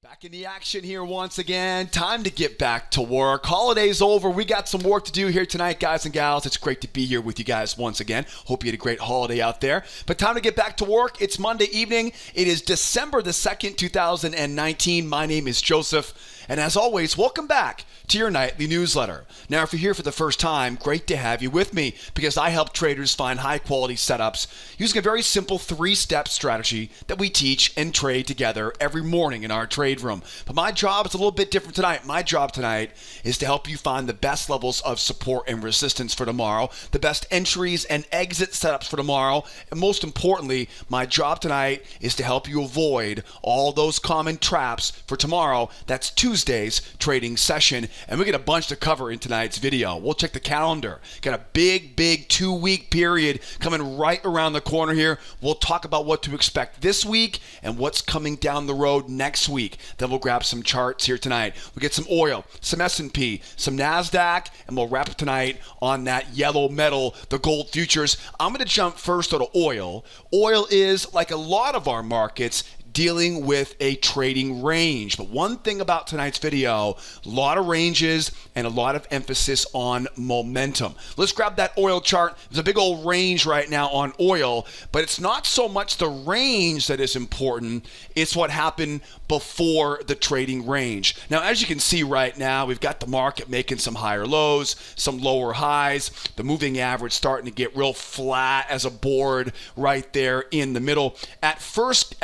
Back in the action here once again. Time to get back to work. Holiday's over. We got some work to do here tonight, guys and gals. It's great to be here with you guys once again. Hope you had a great holiday out there. But time to get back to work. It's Monday evening. It is December the 2nd, 2019. My name is Joseph. And as always, welcome back to your nightly newsletter. Now, if you're here for the first time, great to have you with me because I help traders find high-quality setups using a very simple 3-step strategy that we teach and trade together every morning in our trade room. But my job is a little bit different tonight. My job tonight is to help you find the best levels of support and resistance for tomorrow, the best entries and exit setups for tomorrow, and most importantly, my job tonight is to help you avoid all those common traps for tomorrow. That's Tuesday's trading session. And we got a bunch to cover in tonight's video. We'll check the calendar. Got a big 2-week period coming right around the corner here. We'll talk about what to expect this week and what's coming down the road next week. Then we'll grab some charts here tonight. We'll get some oil, some S&P, some Nasdaq, and we'll wrap up tonight on that yellow metal, the gold futures. I'm going to jump first to oil. Oil is, like a lot of our markets, dealing with a trading range. But one thing about tonight's video, a lot of ranges and a lot of emphasis on momentum. Let's grab that oil chart. There's a big old range right now on oil, but it's not so much the range that is important, it's what happened before the trading range. Now, as you can see right now, we've got the market making some higher lows, some lower highs, the moving average starting to get real flat as a board right there in the middle. At first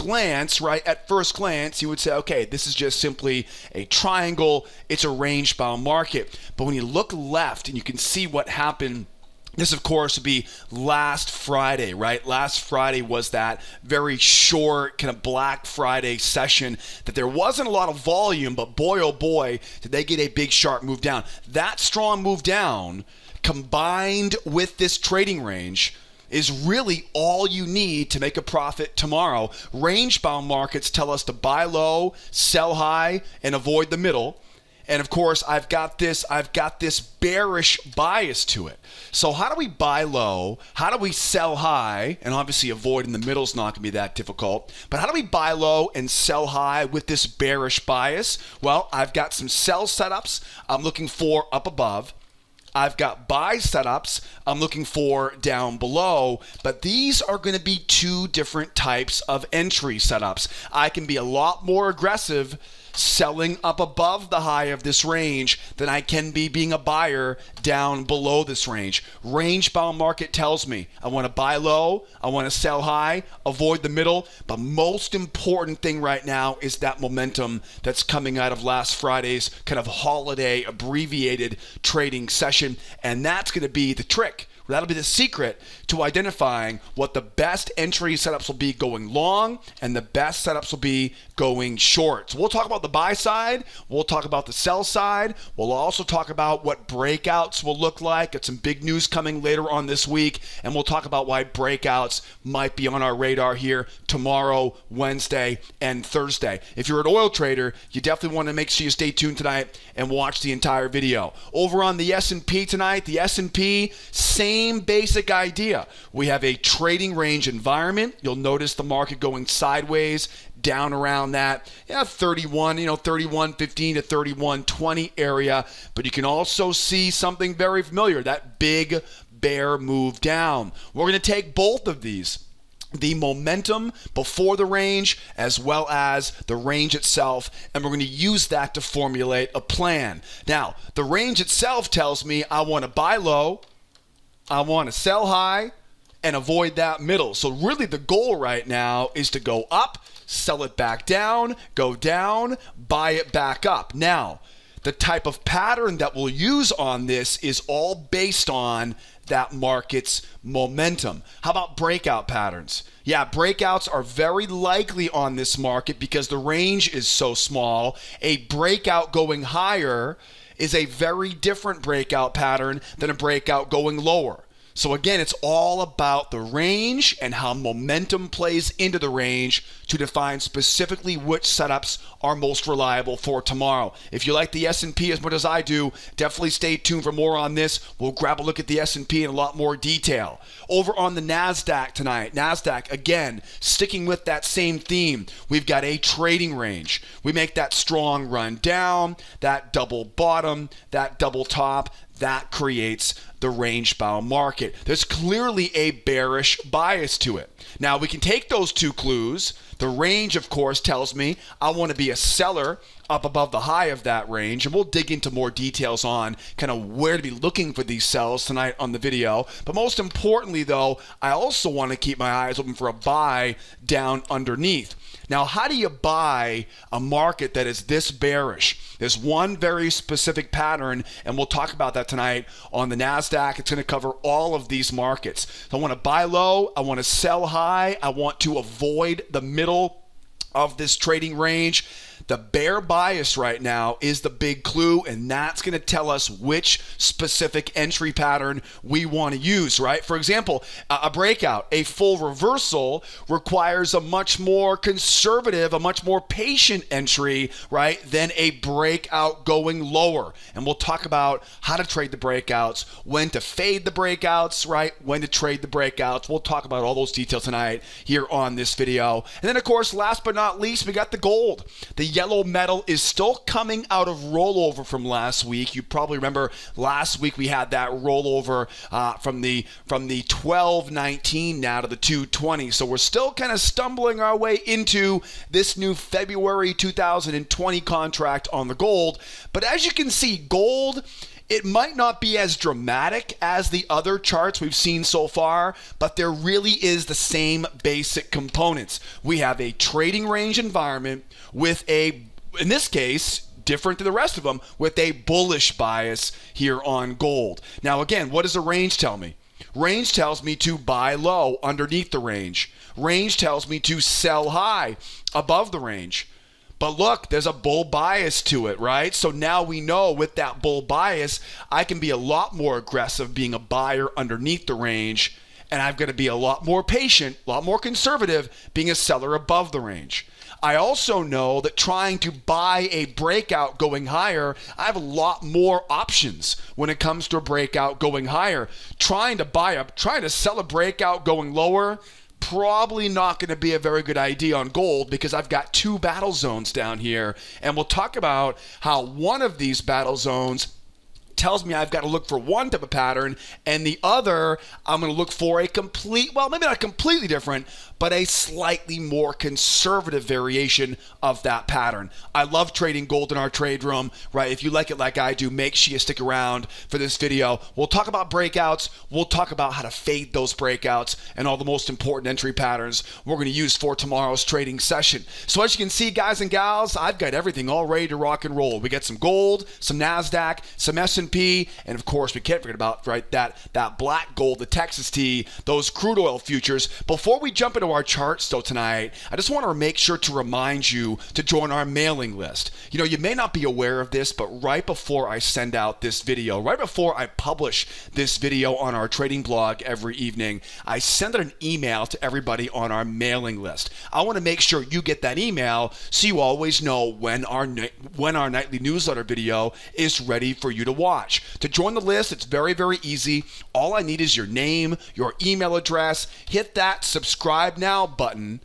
glance, you would say, okay, this is just simply a triangle. It's a range-bound market. But when you look left and you can see what happened, this, of course, would be last Friday, right? Last Friday was that very short kind of Black Friday session that there wasn't a lot of volume, but boy, oh boy, did they get a big sharp move down. That strong move down combined with this trading range is really all you need to make a profit tomorrow. Range-bound markets tell us to buy low, sell high, and avoid the middle. And of course, I've got this bearish bias to it. So how do we buy low? How do we sell high? And obviously avoiding the middle is not going to be that difficult. But how do we buy low and sell high with this bearish bias? Well, I've got some sell setups I'm looking for up above. I've got buy setups I'm looking for down below, but these are going to be two different types of entry setups. I can be a lot more aggressive selling up above the high of this range than I can be being a buyer down below this range. Range-bound market tells me I want to buy low, I want to sell high, avoid the middle, but most important thing right now is that momentum that's coming out of last Friday's kind of holiday abbreviated trading session, and that's going to be the trick. That'll be the secret to identifying what the best entry setups will be going long and the best setups will be going short. So we'll talk about the buy side. We'll talk about the sell side. We'll also talk about what breakouts will look like. Got some big news coming later on this week. And we'll talk about why breakouts might be on our radar here tomorrow, Wednesday, and Thursday. If you're an oil trader, you definitely want to make sure you stay tuned tonight and watch the entire video. Over on the S&P tonight, the S&P, same basic idea. We have a trading range environment. You'll notice the market going sideways down around that 31.15 to 31.20 area. But you can also see something very familiar, that big bear move down. We're going to take both of these, the momentum before the range as well as the range itself, and we're going to use that to formulate a plan. Now, the range itself tells me I want to buy low, I want to sell high, and avoid that middle. So really the goal right now is to go up, sell it back down, go down, buy it back up. Now, the type of pattern that we'll use on this is all based on that market's momentum. How about breakout patterns? Yeah, breakouts are very likely on this market because the range is so small. A breakout going higher is a very different breakout pattern than a breakout going lower. So again, it's all about the range and how momentum plays into the range to define specifically which setups are most reliable for tomorrow. If you like the S&P as much as I do, definitely stay tuned for more on this. We'll grab a look at the S&P in a lot more detail. Over on the Nasdaq tonight, Nasdaq, again, sticking with that same theme. We've got a trading range. We make that strong run down, that double bottom, that double top. That creates the range-bound market. There's clearly a bearish bias to it. Now, we can take those two clues. The range, of course, tells me I want to be a seller up above the high of that range, and we'll dig into more details on kind of where to be looking for these sells tonight on the video. But most importantly, though, I also want to keep my eyes open for a buy down underneath. Now, how do you buy a market that is this bearish? There's one very specific pattern, and we'll talk about that tonight on the Nasdaq. It's going to cover all of these markets. So I want to buy low. I want to sell high. I want to avoid the middle of this trading range. The bear bias right now is the big clue, and that's going to tell us which specific entry pattern we want to use, right? For example, a breakout, a full reversal requires a much more conservative, a much more patient entry, right, than a breakout going lower. And we'll talk about how to trade the breakouts, when to fade the breakouts, right, when to trade the breakouts. We'll talk about all those details tonight here on this video. And then, of course, last but not least, we got the gold. The yellow metal is still coming out of rollover from last week. You probably remember last week we had that rollover from the 12.19 now to the 2.20. So we're still kind of stumbling our way into this new February 2020 contract on the gold. But as you can see, gold, it might not be as dramatic as the other charts we've seen so far, but there really is the same basic components. We have a trading range environment with a, in this case, different to the rest of them, with a bullish bias here on gold. Now again, what does the range tell me? Range tells me to buy low underneath the range. Range tells me to sell high above the range. But look, there's a bull bias to it, right? So now we know with that bull bias, I can be a lot more aggressive being a buyer underneath the range, and I'm going to be a lot more patient, a lot more conservative being a seller above the range. I also know that trying to buy a breakout going higher, I have a lot more options when it comes to a breakout going higher. Trying to sell a breakout going lower, probably not going to be a very good idea on gold because I've got two battle zones down here. And we'll talk about how one of these battle zones tells me I've got to look for one type of pattern, and the other I'm going to look for a complete, well, maybe not completely different, but a slightly more conservative variation of that pattern. I love trading gold in our trade room, right? If you like it like I do, make sure you stick around for this video. We'll talk about breakouts. We'll talk about how to fade those breakouts and all the most important entry patterns we're going to use for tomorrow's trading session. So as you can see, guys and gals, I've got everything all ready to rock and roll. We got some gold, some Nasdaq, some S&P, and of course, we can't forget about, right, that black gold, the Texas T, those crude oil futures. Before we jump into our charts though tonight, I just want to make sure to remind you to join our mailing list. You know, you may not be aware of this, but right before I send out this video, right before I publish this video on our trading blog every evening, I send out an email to everybody on our mailing list. I want to make sure you get that email so you always know when our nightly newsletter video is ready for you to watch. To join the list, it's very, very easy. All I need is your name, your email address. Hit that subscribe now button.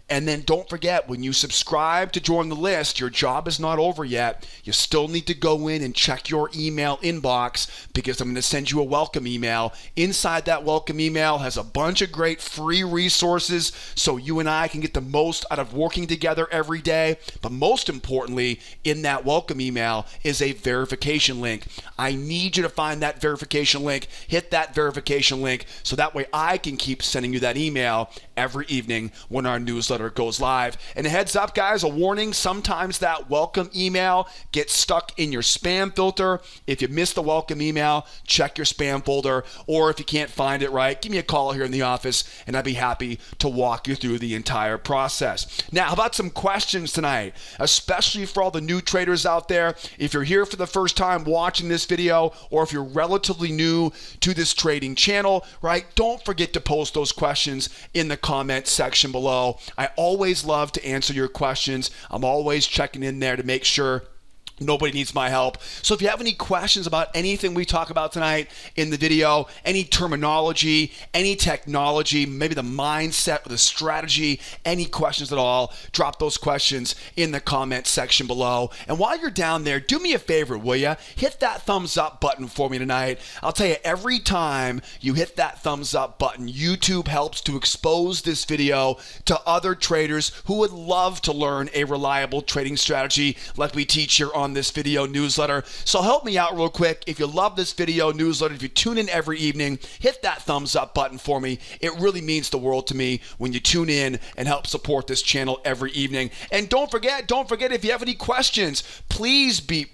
And then don't forget, when you subscribe to join the list, your job is not over yet. You still need to go in and check your email inbox because I'm going to send you a welcome email. Inside that welcome email has a bunch of great free resources so you and I can get the most out of working together every day. But most importantly, in that welcome email is a verification link. I need you to find that verification link, hit that verification link so that way I can keep sending you that email every evening when our newsletter newsletter goes live. And a heads up, guys, a warning, sometimes that welcome email gets stuck in your spam filter. If you missed the welcome email, check your spam folder, or if you can't find it, right, give me a call here in the office, and I'd be happy to walk you through the entire process. Now, how about some questions tonight, especially for all the new traders out there? If you're here for the first time watching this video, or if you're relatively new to this trading channel, right, don't forget to post those questions in the comment section below. I always love to answer your questions. I'm always checking in there to make sure nobody needs my help. So if you have any questions about anything we talk about tonight in the video, any terminology, any technology, maybe the mindset or the strategy, any questions at all, drop those questions in the comment section below. And while you're down there, do me a favor, will you? Hit that thumbs up button for me tonight. I'll tell you, every time you hit that thumbs up button, YouTube helps to expose this video to other traders who would love to learn a reliable trading strategy like we teach here on this video newsletter. So help me out real quick. If you love this video newsletter, if you tune in every evening, hit that thumbs up button for me. It really means the world to me when you tune in and help support this channel every evening. And don't forget, if you have any questions, please feel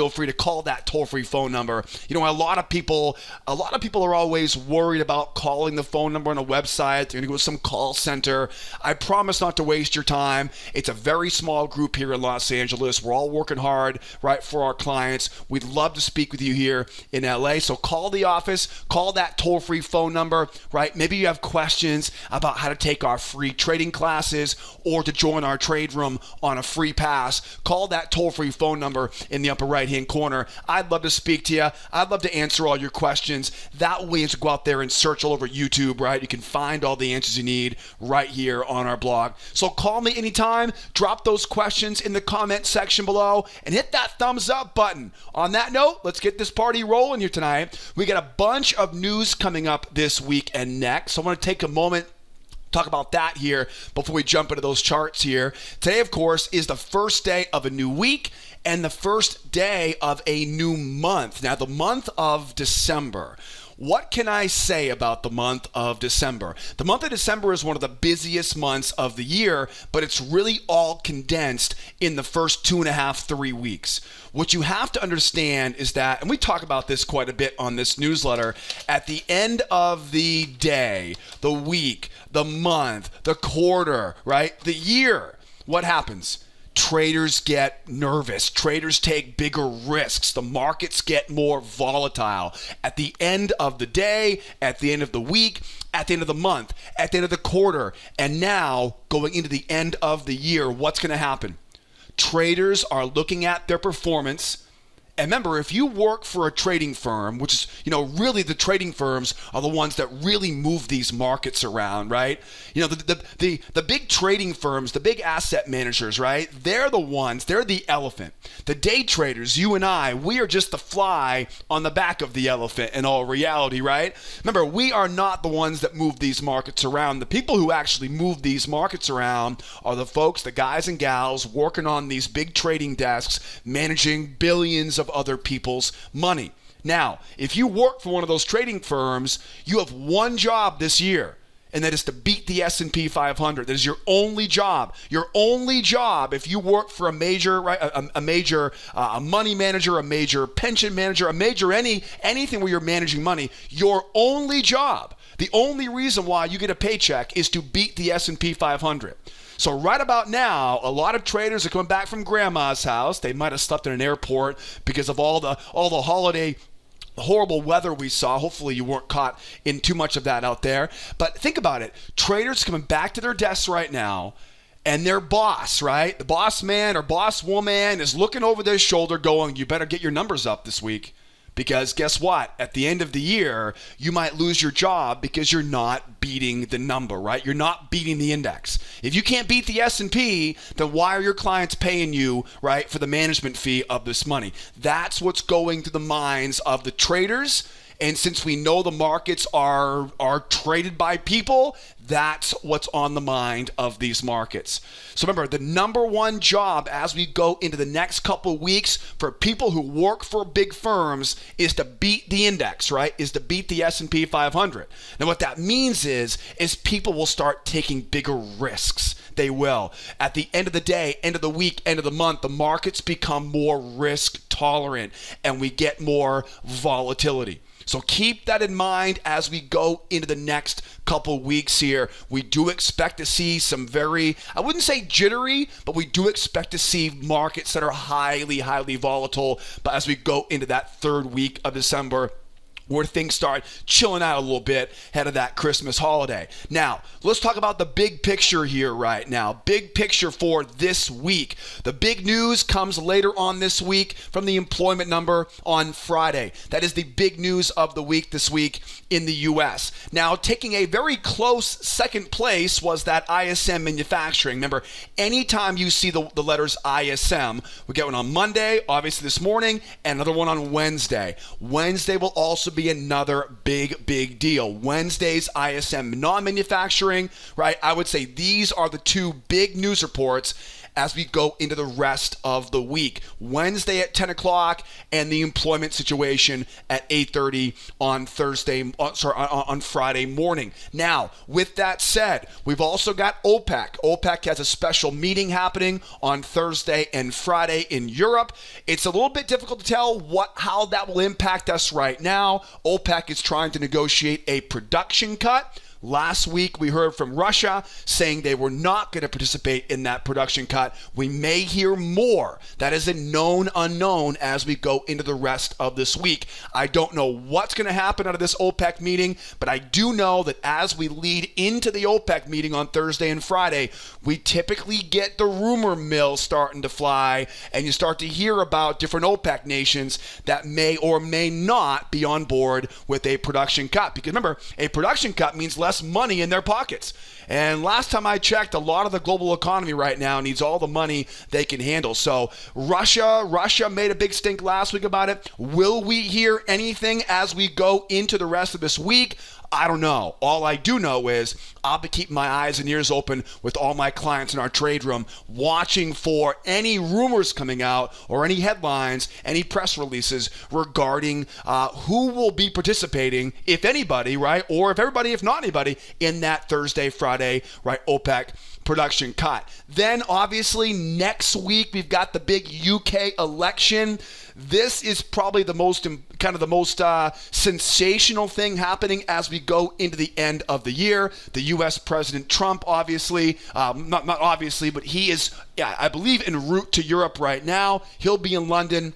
free to call that toll-free phone number. You know, a lot of people are always worried about calling the phone number on a website. They're going to go to some call center. I promise not to waste your time. It's a very small group here in Los Angeles. We're all working hard, right, for our clients. We'd love to speak with you here in LA. So call the office, call that toll-free phone number, right? Maybe you have questions about how to take our free trading classes or to join our trade room on a free pass. Call that toll-free phone number in the upper right-hand corner. I'd love to speak to you. I'd love to answer all your questions. That way, as you go out there and search all over YouTube, right, you can find all the answers you need right here on our blog. So call me anytime. Drop those questions in the comment section below and hit that thumbs up button. On that note, let's get this party rolling here tonight. We got a bunch of news coming up this week and next. So I want to take a moment, talk about that here before we jump into those charts here. Today, of course, is the first day of a new week and the first day of a new month. Now, the month of December. What can I say about the month of December? The month of December is one of the busiest months of the year, but it's really all condensed in the first 2.5, 3 weeks. What you have to understand is that, and we talk about this quite a bit on this newsletter, at the end of the day, the week, the month, the quarter, right, the year, what happens? Traders get nervous. Traders take bigger risks. The markets get more volatile. At the end of the day, at the end of the week, at the end of the month, at the end of the quarter, and now going into the end of the year, what's going to happen? Traders are looking at their performance. And remember, if you work for a trading firm, which is, really the trading firms are the ones that really move these markets around, right? The big trading firms, the big asset managers, right? They're the elephant. The day traders, you and I, we are just the fly on the back of the elephant in all reality, right? Remember, we are not the ones that move these markets around. The people who actually move these markets around are the folks, the guys and gals working on these big trading desks, managing billions of other people's money. Now, if you work for one of those trading firms, you have one job this year, and that is to beat the S&P 500. That is your only job. Your only job if you work for a major, right, a money manager, a major pension manager, a major anything where you're managing money. Your only job, the only reason why you get a paycheck is to beat the S&P 500. So right about now, a lot of traders are coming back from grandma's house. They might have slept in an airport because of all the holiday horrible weather we saw. Hopefully you weren't caught in too much of that out there. But think about it. Traders coming back to their desks right now, and their boss, right? The boss man or boss woman is looking over their shoulder going, you better get your numbers up this week. Because guess what? At the end of the year, you might lose your job because you're not beating the number, right? You're not beating the index. If you can't beat the S&P, then why are your clients paying you, right, for the management fee of this money? That's what's going through the minds of the traders And since we know the markets are traded by people, that's what's on the mind of these markets. So remember, the number one job as we go into the next couple of weeks for people who work for big firms is to beat the index, right? Is to beat the S&P 500. Now what that means is people will start taking bigger risks. They will. At the end of the day, end of the week, end of the month, the markets become more risk tolerant and we get more volatility. So keep that in mind as we go into the next couple weeks here. We do expect to see some very, I wouldn't say jittery, but we do expect to see markets that are highly, highly volatile. But as we go into that third week of December, where things start chilling out a little bit ahead of that Christmas holiday. Now, let's talk about the big picture here right now. Big picture for this week. The big news comes later on this week from the employment number on Friday. That is the big news of the week this week in the U.S. Now, taking a very close second place was that ISM manufacturing. Remember, anytime you see the letters ISM, we get one on Monday, obviously this morning, and another one on Wednesday. Wednesday will also be another big deal. Wednesday's ISM non-manufacturing, right? I would say these are the two big news reports as we go into the rest of the week. Wednesday at 10 o'clock and the employment situation at 8:30 on Friday morning. Now, with that said, we've also got OPEC. OPEC has a special meeting happening on Thursday and Friday in Europe. It's a little bit difficult to tell how that will impact us right now. OPEC is trying to negotiate a production cut. Last week, we heard from Russia saying they were not going to participate in that production cut. We may hear more. That is a known unknown as we go into the rest of this week. I don't know what's going to happen out of this OPEC meeting, but I do know that as we lead into the OPEC meeting on Thursday and Friday, we typically get the rumor mill starting to fly, and you start to hear about different OPEC nations that may or may not be on board with a production cut. Because remember, a production cut means less money in their pockets. And last time I checked, a lot of the global economy right now needs all the money they can handle. So Russia made a big stink last week about it. Will we hear anything as we go into the rest of this week? I don't know. All I do know is I'll be keeping my eyes and ears open with all my clients in our trade room, watching for any rumors coming out or any headlines, any press releases regarding who will be participating, if anybody, right? Or if everybody, if not anybody, in that Thursday, Friday, right, OPEC production cut. Then obviously next week we've got the big UK election. This is probably the most sensational thing happening as we go into the end of the year. The U.S. President Trump, obviously, not obviously, but he is, I believe, en route to Europe right now. He'll be in London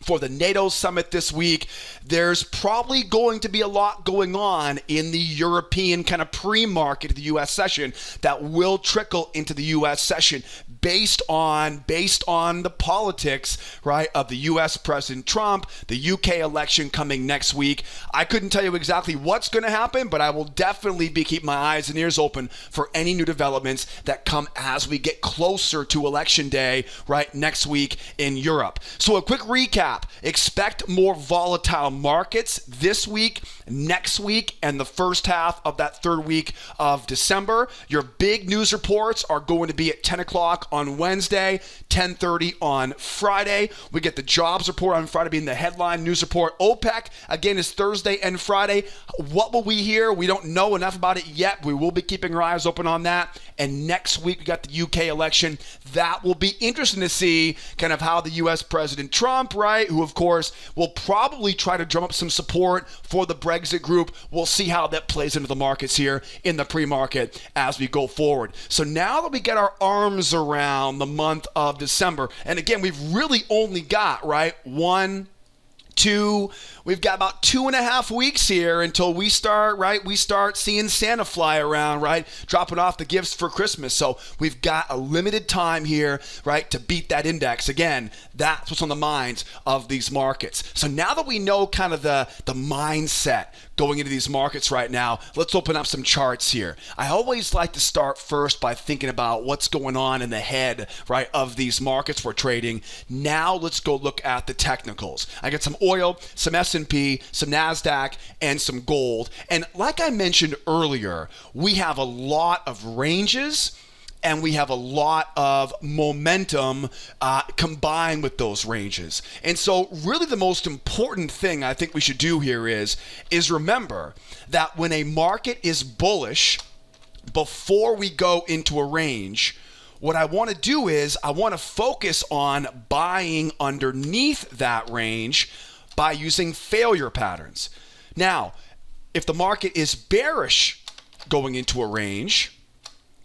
for the NATO summit this week. There's probably going to be a lot going on in the European kind of pre-market of the U.S. session that will trickle into the U.S. session based on the politics, right, of the U.S. President Trump, the UK election coming next week. I couldn't tell you exactly what's going to happen, but I will definitely be keeping my eyes and ears open for any new developments that come as we get closer to election day, right, next week in Europe. So a quick recap. Expect more volatile markets this week, next week, and the first half of that third week of December. Your big news reports are going to be at 10 o'clock on Wednesday, 10:30 on Friday. We get the jobs report on Friday being the headline news report. OPEC, again, is Thursday and Friday. What will we hear? We don't know enough about it yet. We will be keeping our eyes open on that. And next week, we got the UK election. That will be interesting to see kind of how the U.S. President Trump, right, who, of course, will probably try to drum up some support for the Brexit group. We'll see how that plays into the markets here in the pre-market as we go forward. So now that we get our arms around the month of December, and again, we've really only got, right, we've got about 2.5 weeks here until we start seeing Santa fly around, right, dropping off the gifts for Christmas. So we've got a limited time here, right, to beat that index. Again, that's what's on the minds of these markets. So now that we know kind of the mindset going into these markets right now. Let's open up some charts here. I always like to start first by thinking about what's going on in the head, right, of these markets we're trading. Now let's go look at the technicals. I got some oil, some S&P, some Nasdaq, and some gold. And like I mentioned earlier, we have a lot of ranges and we have a lot of momentum combined with those ranges. And so really the most important thing I think we should do here is remember that when a market is bullish, before we go into a range, what I want to do is I want to focus on buying underneath that range by using failure patterns. Now, if the market is bearish going into a range,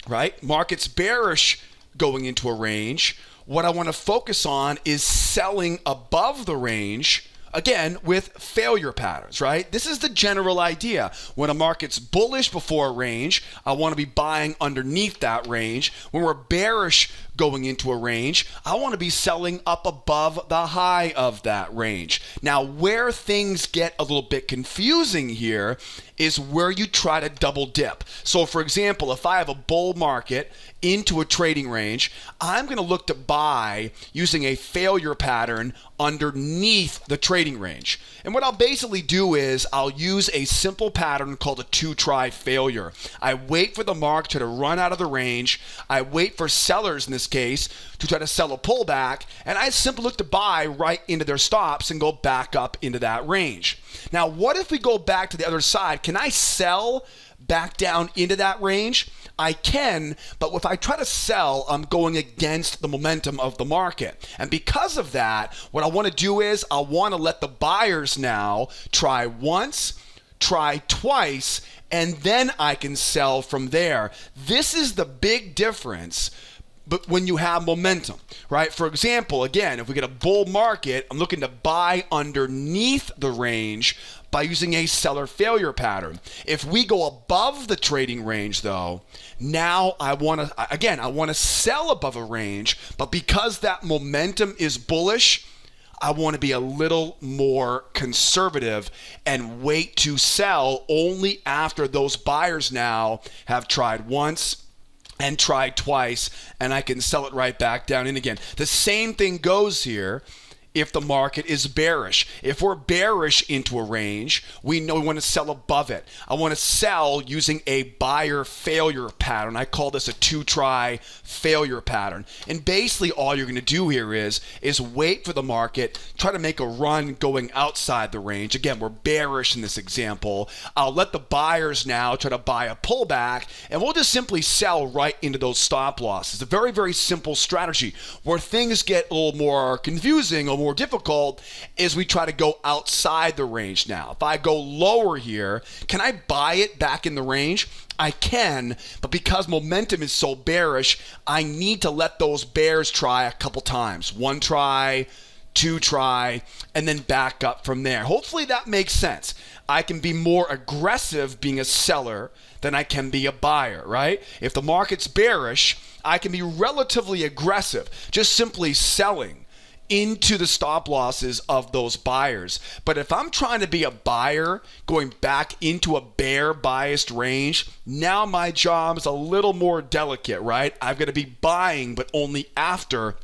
right? Market's bearish going into a range. What I want to focus on is selling above the range, again, with failure patterns, right? This is the general idea. When a market's bullish before a range, I want to be buying underneath that range. When we're bearish going into a range, I want to be selling up above the high of that range. Now, where things get a little bit confusing here is where you try to double dip. So for example, if I have a bull market into a trading range, I'm going to look to buy using a failure pattern underneath the trading range. And what I'll basically do is I'll use a simple pattern called a two-try failure. I wait for the market to run out of the range. I wait for sellers in this case to try to sell a pullback, and I simply look to buy right into their stops and go back up into that range. Now, what if we go back to the other side? Can I sell back down into that range? I can, but if I try to sell, I'm going against the momentum of the market. And because of that, what I want to do is I want to let the buyers now try once, try twice, and then I can sell from there. This is the big difference. But when you have momentum, right? For example, again, if we get a bull market, I'm looking to buy underneath the range by using a seller failure pattern. If we go above the trading range though, now I want to sell above a range, but because that momentum is bullish, I want to be a little more conservative and wait to sell only after those buyers now have tried once and try twice, and I can sell it right back down in again. The same thing goes here if the market is bearish. If we're bearish into a range, we know we want to sell above it. I want to sell using a buyer failure pattern. I call this a two-try failure pattern. And basically all you're going to do here is wait for the market, try to make a run going outside the range. Again, we're bearish in this example. I'll let the buyers now try to buy a pullback, and we'll just simply sell right into those stop losses. It's a very, very simple strategy. Where things get a little more confusing, a little more difficult, is we try to go outside the range now. If I go lower here, can I buy it back in the range? I can, but because momentum is so bearish, I need to let those bears try a couple times. One try, two try, and then back up from there. Hopefully that makes sense. I can be more aggressive being a seller than I can be a buyer, right? If the market's bearish, I can be relatively aggressive, just simply selling into the stop losses of those buyers. But if I'm trying to be a buyer going back into a bear biased range, now my job is a little more delicate, right? I've got to be buying, but only after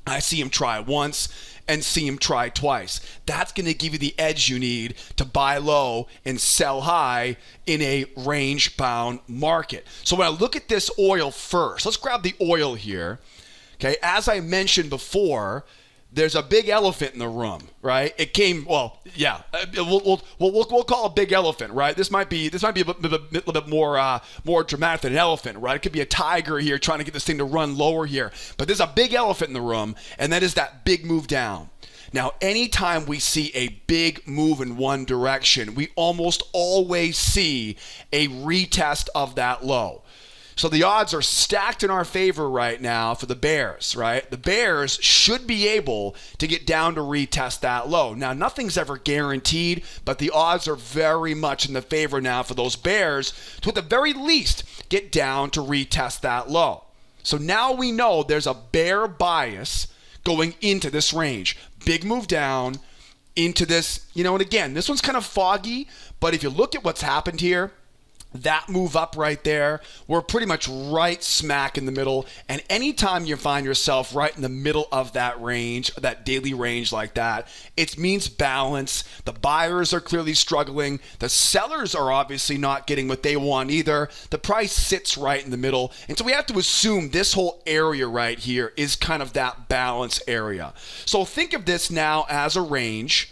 I see him try once and see him try twice. That's going to give you the edge you need to buy low and sell high in a range bound market. So when I look at this oil first, let's grab the oil here. Okay, as I mentioned before, there's a big elephant in the room, right? It came, well, yeah. We'll call it a big elephant, right? This might be a little bit more dramatic than an elephant, right? It could be a tiger here trying to get this thing to run lower here, but there's a big elephant in the room, and that is that big move down. Now, anytime we see a big move in one direction, we almost always see a retest of that low. So the odds are stacked in our favor right now for the bears, right? The bears should be able to get down to retest that low. Now, nothing's ever guaranteed, but the odds are very much in the favor now for those bears to, at the very least, get down to retest that low. So now we know there's a bear bias going into this range. Big move down, into this, and again, this one's kind of foggy, but if you look at what's happened here, that move up right there, we're pretty much right smack in the middle. And anytime you find yourself right in the middle of that range, that daily range like that, it means balance. The buyers are clearly struggling. The sellers are obviously not getting what they want either. The price sits right in the middle. And so we have to assume this whole area right here is kind of that balance area. So think of this now as a range.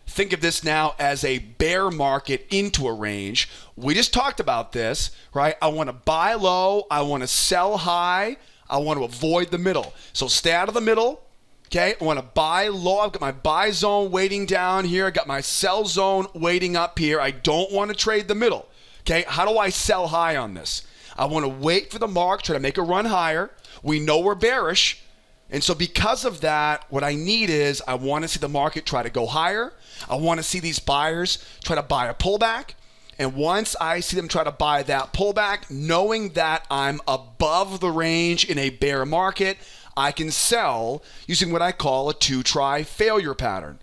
Think of this now as a bear market into a range. We just talked about this, right? I want to buy low. I want to sell high. I want to avoid the middle. So stay out of the middle, okay? I want to buy low. I've got my buy zone waiting down here. I got my sell zone waiting up here. I don't want to trade the middle, okay? How do I sell high on this? I want to wait for the mark, try to make a run higher. We know we're bearish. And so because of that, what I need is I want to see the market try to go higher. I want to see these buyers try to buy a pullback. And once I see them try to buy that pullback, knowing that I'm above the range in a bear market, I can sell using what I call a two-try failure pattern.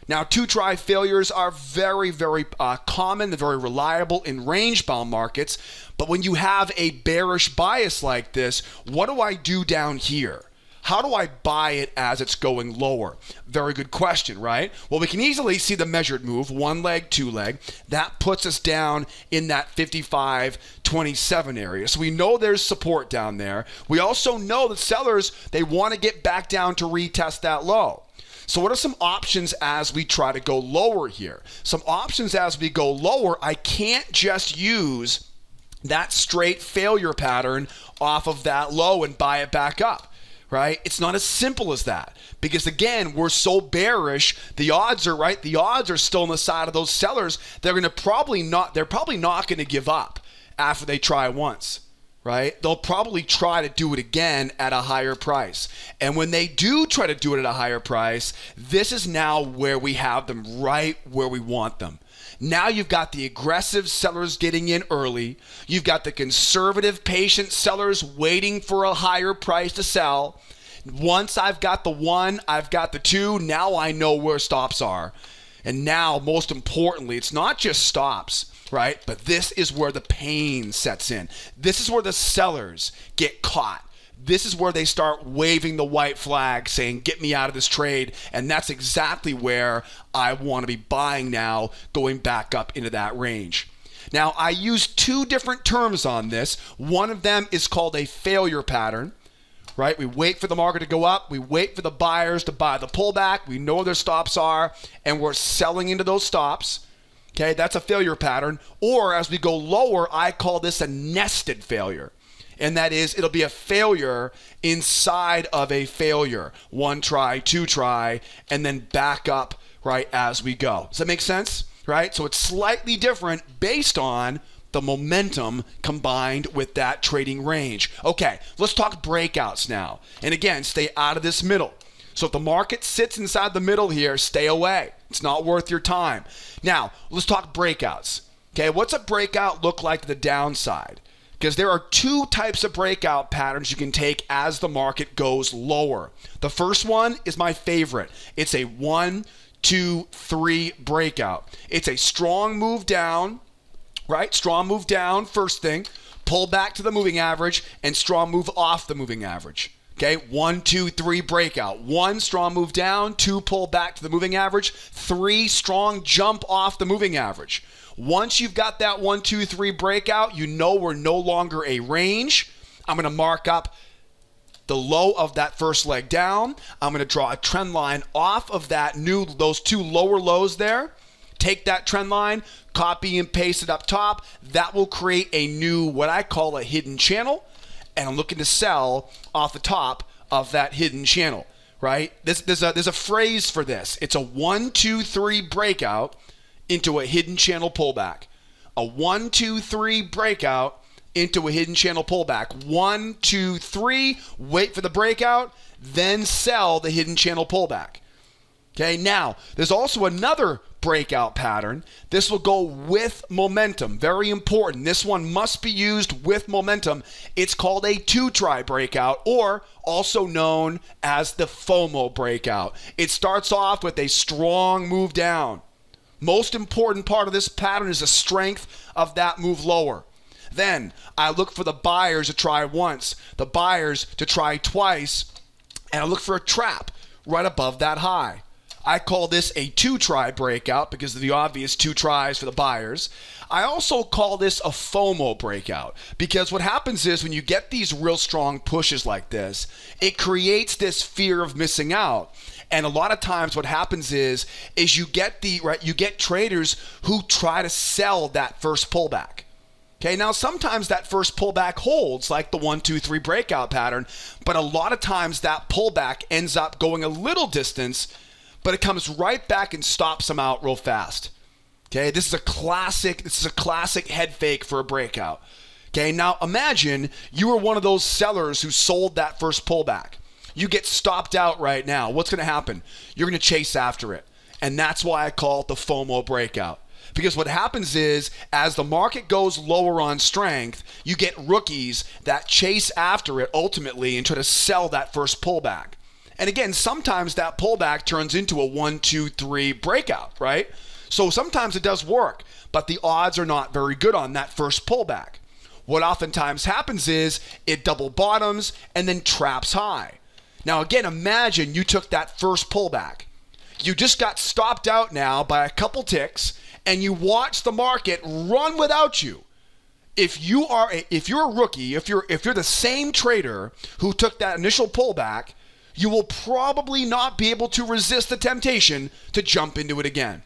Now, two-try failures are very, very common. They're very reliable in range-bound markets. But when you have a bearish bias like this, what do I do down here? How do I buy it as it's going lower? Very good question, right? Well, we can easily see the measured move, one leg, two leg. That puts us down in that 55.27 area. So we know there's support down there. We also know that sellers, they want to get back down to retest that low. So what are some options as we try to go lower here? Some options as we go lower, I can't just use that straight failure pattern off of that low and buy it back up. Right? It's not as simple as that because again, we're so bearish. The odds are right. The odds are still on the side of those sellers. They're probably not going to give up after they try once, right? They'll probably try to do it again at a higher price. And when they do try to do it at a higher price, this is now where we have them right where we want them. Now you've got the aggressive sellers getting in early. You've got the conservative, patient sellers waiting for a higher price to sell. Once I've got the one, I've got the two, now I know where stops are. And now, most importantly, it's not just stops, right? But this is where the pain sets in. This is where the sellers get caught. This is where they start waving the white flag saying, get me out of this trade. And that's exactly where I want to be buying now, going back up into that range. Now, I use two different terms on this. One of them is called a failure pattern, right? We wait for the market to go up. We wait for the buyers to buy the pullback. We know where their stops are, and we're selling into those stops. Okay, that's a failure pattern. Or as we go lower, I call this a nested failure. And that is, it'll be a failure inside of a failure. One try, two try, and then back up, right, as we go. Does that make sense? Right? So it's slightly different based on the momentum combined with that trading range. Okay, let's talk breakouts now. And again, stay out of this middle. So if the market sits inside the middle here, stay away. It's not worth your time. Now, let's talk breakouts. Okay, what's a breakout look like to the downside? Because there are two types of breakout patterns you can take as the market goes lower. The first one is my favorite. It's a 1, 2, 3 breakout. It's a strong move down, right? Strong move down, first thing. Pull back to the moving average and strong move off the moving average. Okay, 1, 2, 3 breakout. 1, strong move down. 2, pull back to the moving average. 3, strong jump off the moving average. Once you've got that 1, 2, 3 breakout, you know we're no longer a range. I'm going to mark up the low of that first leg down. I'm going to draw a trend line off of those two lower lows there. Take that trend line, copy and paste it up top. That will create a new, what I call a hidden channel. And I'm looking to sell off the top of that hidden channel, right? There's a phrase for this. It's a 1, 2, 3 breakout into a hidden channel pullback. A 1, 2, 3 breakout into a hidden channel pullback. 1, 2, 3, wait for the breakout, then sell the hidden channel pullback. Okay, now there's also another breakout pattern. This will go with momentum. Very important. This one must be used with momentum. It's called a two-try breakout, or also known as the FOMO breakout. It starts off with a strong move down. Most important part of this pattern is the strength of that move lower. Then I look for the buyers to try once, the buyers to try twice, and I look for a trap right above that high. I call this a two-try breakout because of the obvious two tries for the buyers. I also call this a FOMO breakout because what happens is when you get these real strong pushes like this, it creates this fear of missing out. And a lot of times what happens is you get traders who try to sell that first pullback. Okay, now sometimes that first pullback holds like the 1, 2, 3 breakout pattern, but a lot of times that pullback ends up going a little distance, but it comes right back and stops them out real fast. Okay, this is a classic head fake for a breakout. Okay, now imagine you were one of those sellers who sold that first pullback. You get stopped out right now. What's going to happen? You're going to chase after it. And that's why I call it the FOMO breakout. Because what happens is, as the market goes lower on strength, you get rookies that chase after it ultimately and try to sell that first pullback. And again, sometimes that pullback turns into a 1, 2, 3 breakout, right? So sometimes it does work, but the odds are not very good on that first pullback. What oftentimes happens is it double bottoms and then traps high. Now again, imagine you took that first pullback. You just got stopped out now by a couple ticks, and you watch the market run without you. If you're a rookie, if you're the same trader who took that initial pullback, you will probably not be able to resist the temptation to jump into it again.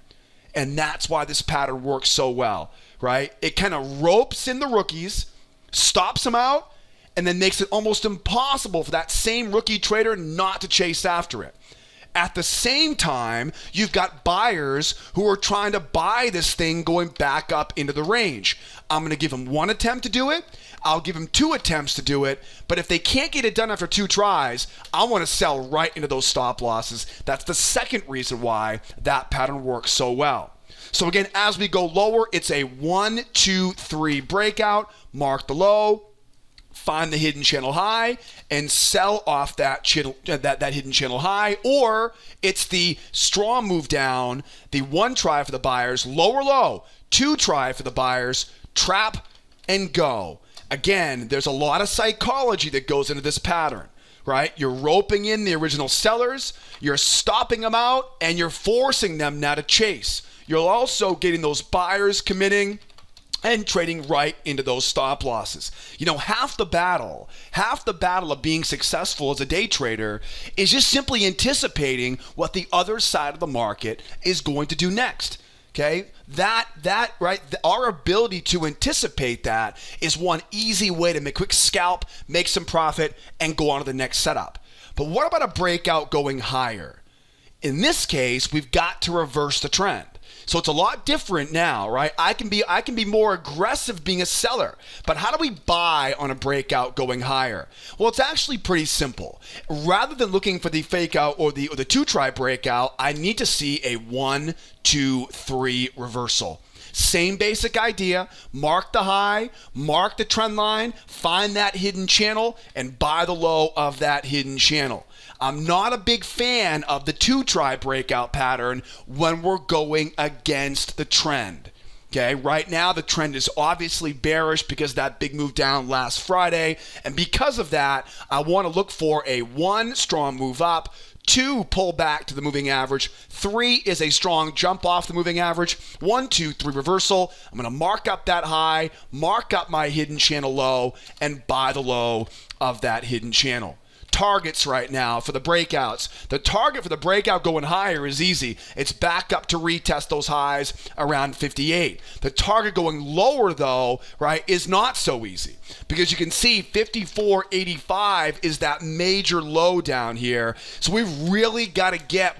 And that's why this pattern works so well, right? It kind of ropes in the rookies, stops them out, and then makes it almost impossible for that same rookie trader not to chase after it. At the same time, you've got buyers who are trying to buy this thing going back up into the range. I'm going to give them one attempt to do it. I'll give them 2 attempts to do it. But if they can't get it done after 2 tries, I want to sell right into those stop losses. That's the second reason why that pattern works so well. So again, as we go lower, it's a 1, 2, 3 breakout. Mark the low. Find the hidden channel high and sell off that hidden channel high, or it's the strong move down, the 1 try for the buyers, lower low, 2 try for the buyers, trap and go. Again, there's a lot of psychology that goes into this pattern, right? You're roping in the original sellers, you're stopping them out, and you're forcing them now to chase. You're also getting those buyers committing and trading right into those stop losses. You know, half the battle of being successful as a day trader is just simply anticipating what the other side of the market is going to do next. Okay? Our ability to anticipate that is one easy way to make a quick scalp, make some profit, and go on to the next setup. But what about a breakout going higher? In this case, we've got to reverse the trend. So it's a lot different now, right? I can be more aggressive being a seller. But how do we buy on a breakout going higher? Well, it's actually pretty simple. Rather than looking for the fake out or the 2-try breakout, I need to see a 1, 2, 3 reversal. Same basic idea. Mark the high, mark the trend line, find that hidden channel, and buy the low of that hidden channel. I'm not a big fan of the 2-try breakout pattern when we're going against the trend. Okay, right now the trend is obviously bearish because of that big move down last Friday. And because of that, I want to look for a 1, strong move up, 2, pull back to the moving average, 3 is a strong jump off the moving average, 1, 2, 3 reversal. I'm going to mark up that high, mark up my hidden channel low, and buy the low of that hidden channel. Targets right now for the breakouts. The target for the breakout going higher is easy. It's back up to retest those highs around 58. The target going lower though, right, is not so easy because you can see 54.85 is that major low down here. So we've really got to get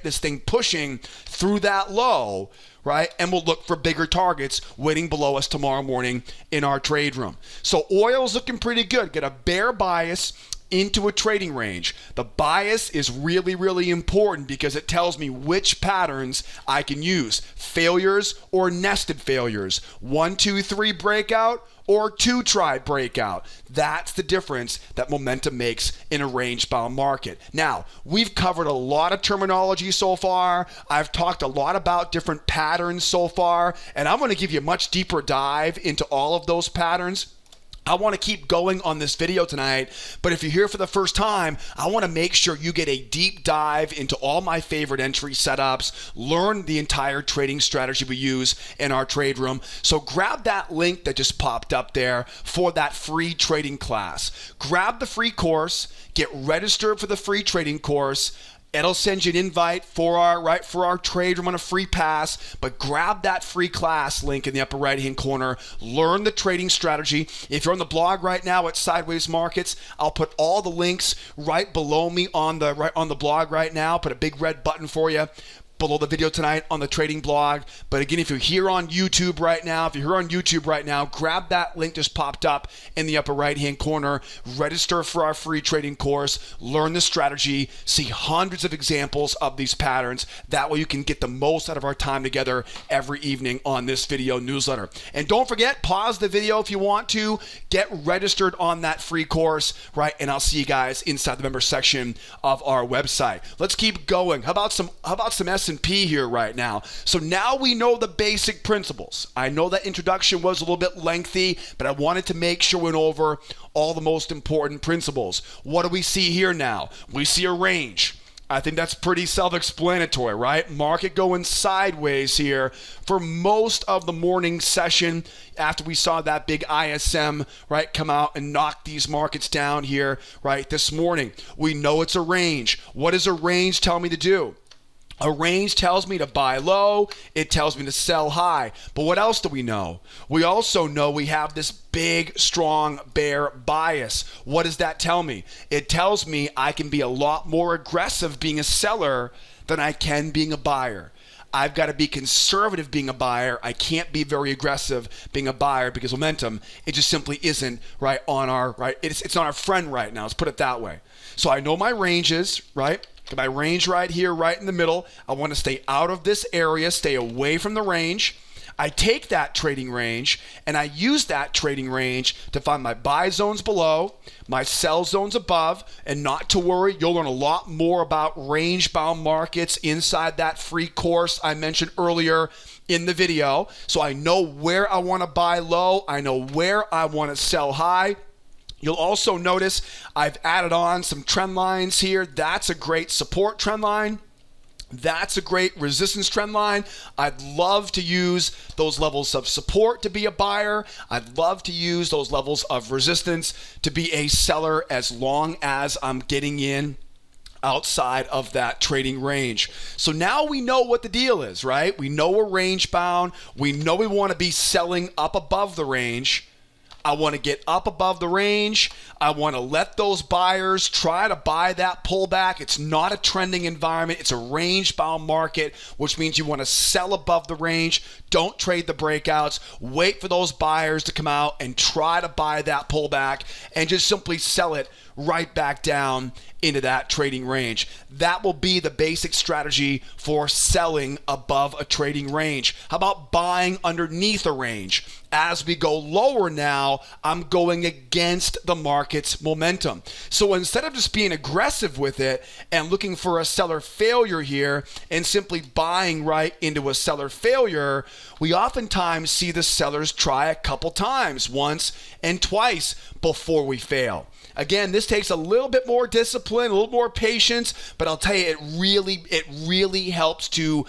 this thing pushing through that low, right? And we'll look for bigger targets waiting below us tomorrow morning in our trade room. So oil's looking pretty good. Get a bear bias into a trading range. The bias is really, really important because it tells me which patterns I can use. Failures or nested failures. 1, 2, 3 breakout or 2 try breakout. That's the difference that momentum makes in a range-bound market. Now, we've covered a lot of terminology so far. I've talked a lot about different patterns so far, and I'm going to give you a much deeper dive into all of those patterns. I want to keep going on this video tonight, but if you're here for the first time, I want to make sure you get a deep dive into all my favorite entry setups, learn the entire trading strategy we use in our trade room. So grab that link that just popped up there for that free trading class. Grab the free course, get registered for the free trading course. It'll send you an invite for our trade room on a free pass, but grab that free class link in the upper right-hand corner. Learn the trading strategy. If you're on the blog right now at Sideways Markets, I'll put all the links right below me on the blog right now. Put a big red button for you below the video tonight on the trading blog. But again, if you're here on YouTube right now, grab that link just popped up in the upper right-hand corner. Register for our free trading course. Learn the strategy. See hundreds of examples of these patterns. That way you can get the most out of our time together every evening on this video newsletter. And don't forget, pause the video if you want to. Get registered on that free course, right? And I'll see you guys inside the member section of our website. Let's keep going. How about some S&P here right now? So now we know the basic principles. I know that introduction was a little bit lengthy, but I wanted to make sure we went over all the most important principles. What do we see here now? We see a range. I think that's pretty self-explanatory, right? Market going sideways here for most of the morning session after we saw that big ISM, right, come out and knock these markets down here, right, this morning. We know it's a range. What does a range tell me to do? A range tells me to buy low, it tells me to sell high. But what else do we know? We also know we have this big, strong bear bias. What does that tell me? It tells me I can be a lot more aggressive being a seller than I can being a buyer. I've got to be conservative being a buyer. I can't be very aggressive being a buyer because momentum, it just simply isn't right on our, right? It's not our friend right now. Let's put it that way. So I know my ranges, right? My range right here, right in the middle. I want to stay out of this area, stay away from the range. I take that trading range and I use that trading range to find my buy zones below, my sell zones above, and not to worry, you'll learn a lot more about range-bound markets inside that free course I mentioned earlier in the video. So I know where I want to buy low, I know where I want to sell high. You'll also notice I've added on some trend lines here. That's a great support trend line. That's a great resistance trend line. I'd love to use those levels of support to be a buyer. I'd love to use those levels of resistance to be a seller as long as I'm getting in outside of that trading range. So now we know what the deal is, right? We know we're range bound. We know we want to be selling up above the range. I want to get up above the range. I want to let those buyers try to buy that pullback. It's not a trending environment. It's a range-bound market, which means you want to sell above the range. Don't trade the breakouts. Wait for those buyers to come out and try to buy that pullback and just simply sell it right back down into that trading range. That will be the basic strategy for selling above a trading range. How about buying underneath a range? As we go lower now, I'm going against the market's momentum. So instead of just being aggressive with it and looking for a seller failure here and simply buying right into a seller failure, we oftentimes see the sellers try a couple times, once and twice before we fail. Again, this takes a little bit more discipline, a little more patience, but I'll tell you, it really helps to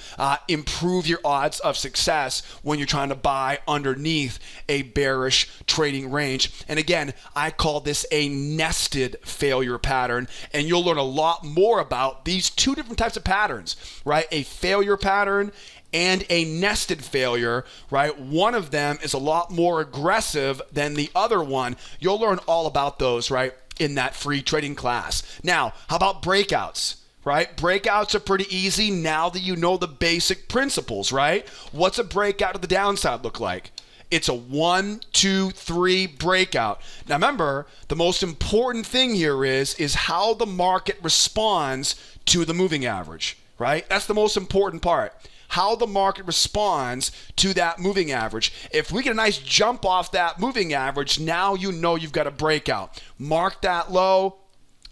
improve your odds of success when you're trying to buy underneath a bearish trading range. And again, I call this a nested failure pattern, and you'll learn a lot more about these two different types of patterns, right? A failure pattern and a nested failure, right? One of them is a lot more aggressive than the other one. You'll learn all about those, right, in that free trading class. Now, how about breakouts? Right? Breakouts are pretty easy now that you know the basic principles, right? What's a breakout to the downside look like? It's a 1, 2, 3 breakout. Now remember, the most important thing here is how the market responds to the moving average, right? That's the most important part. How the market responds to that moving average. If we get a nice jump off that moving average, now you know you've got a breakout. Mark that low,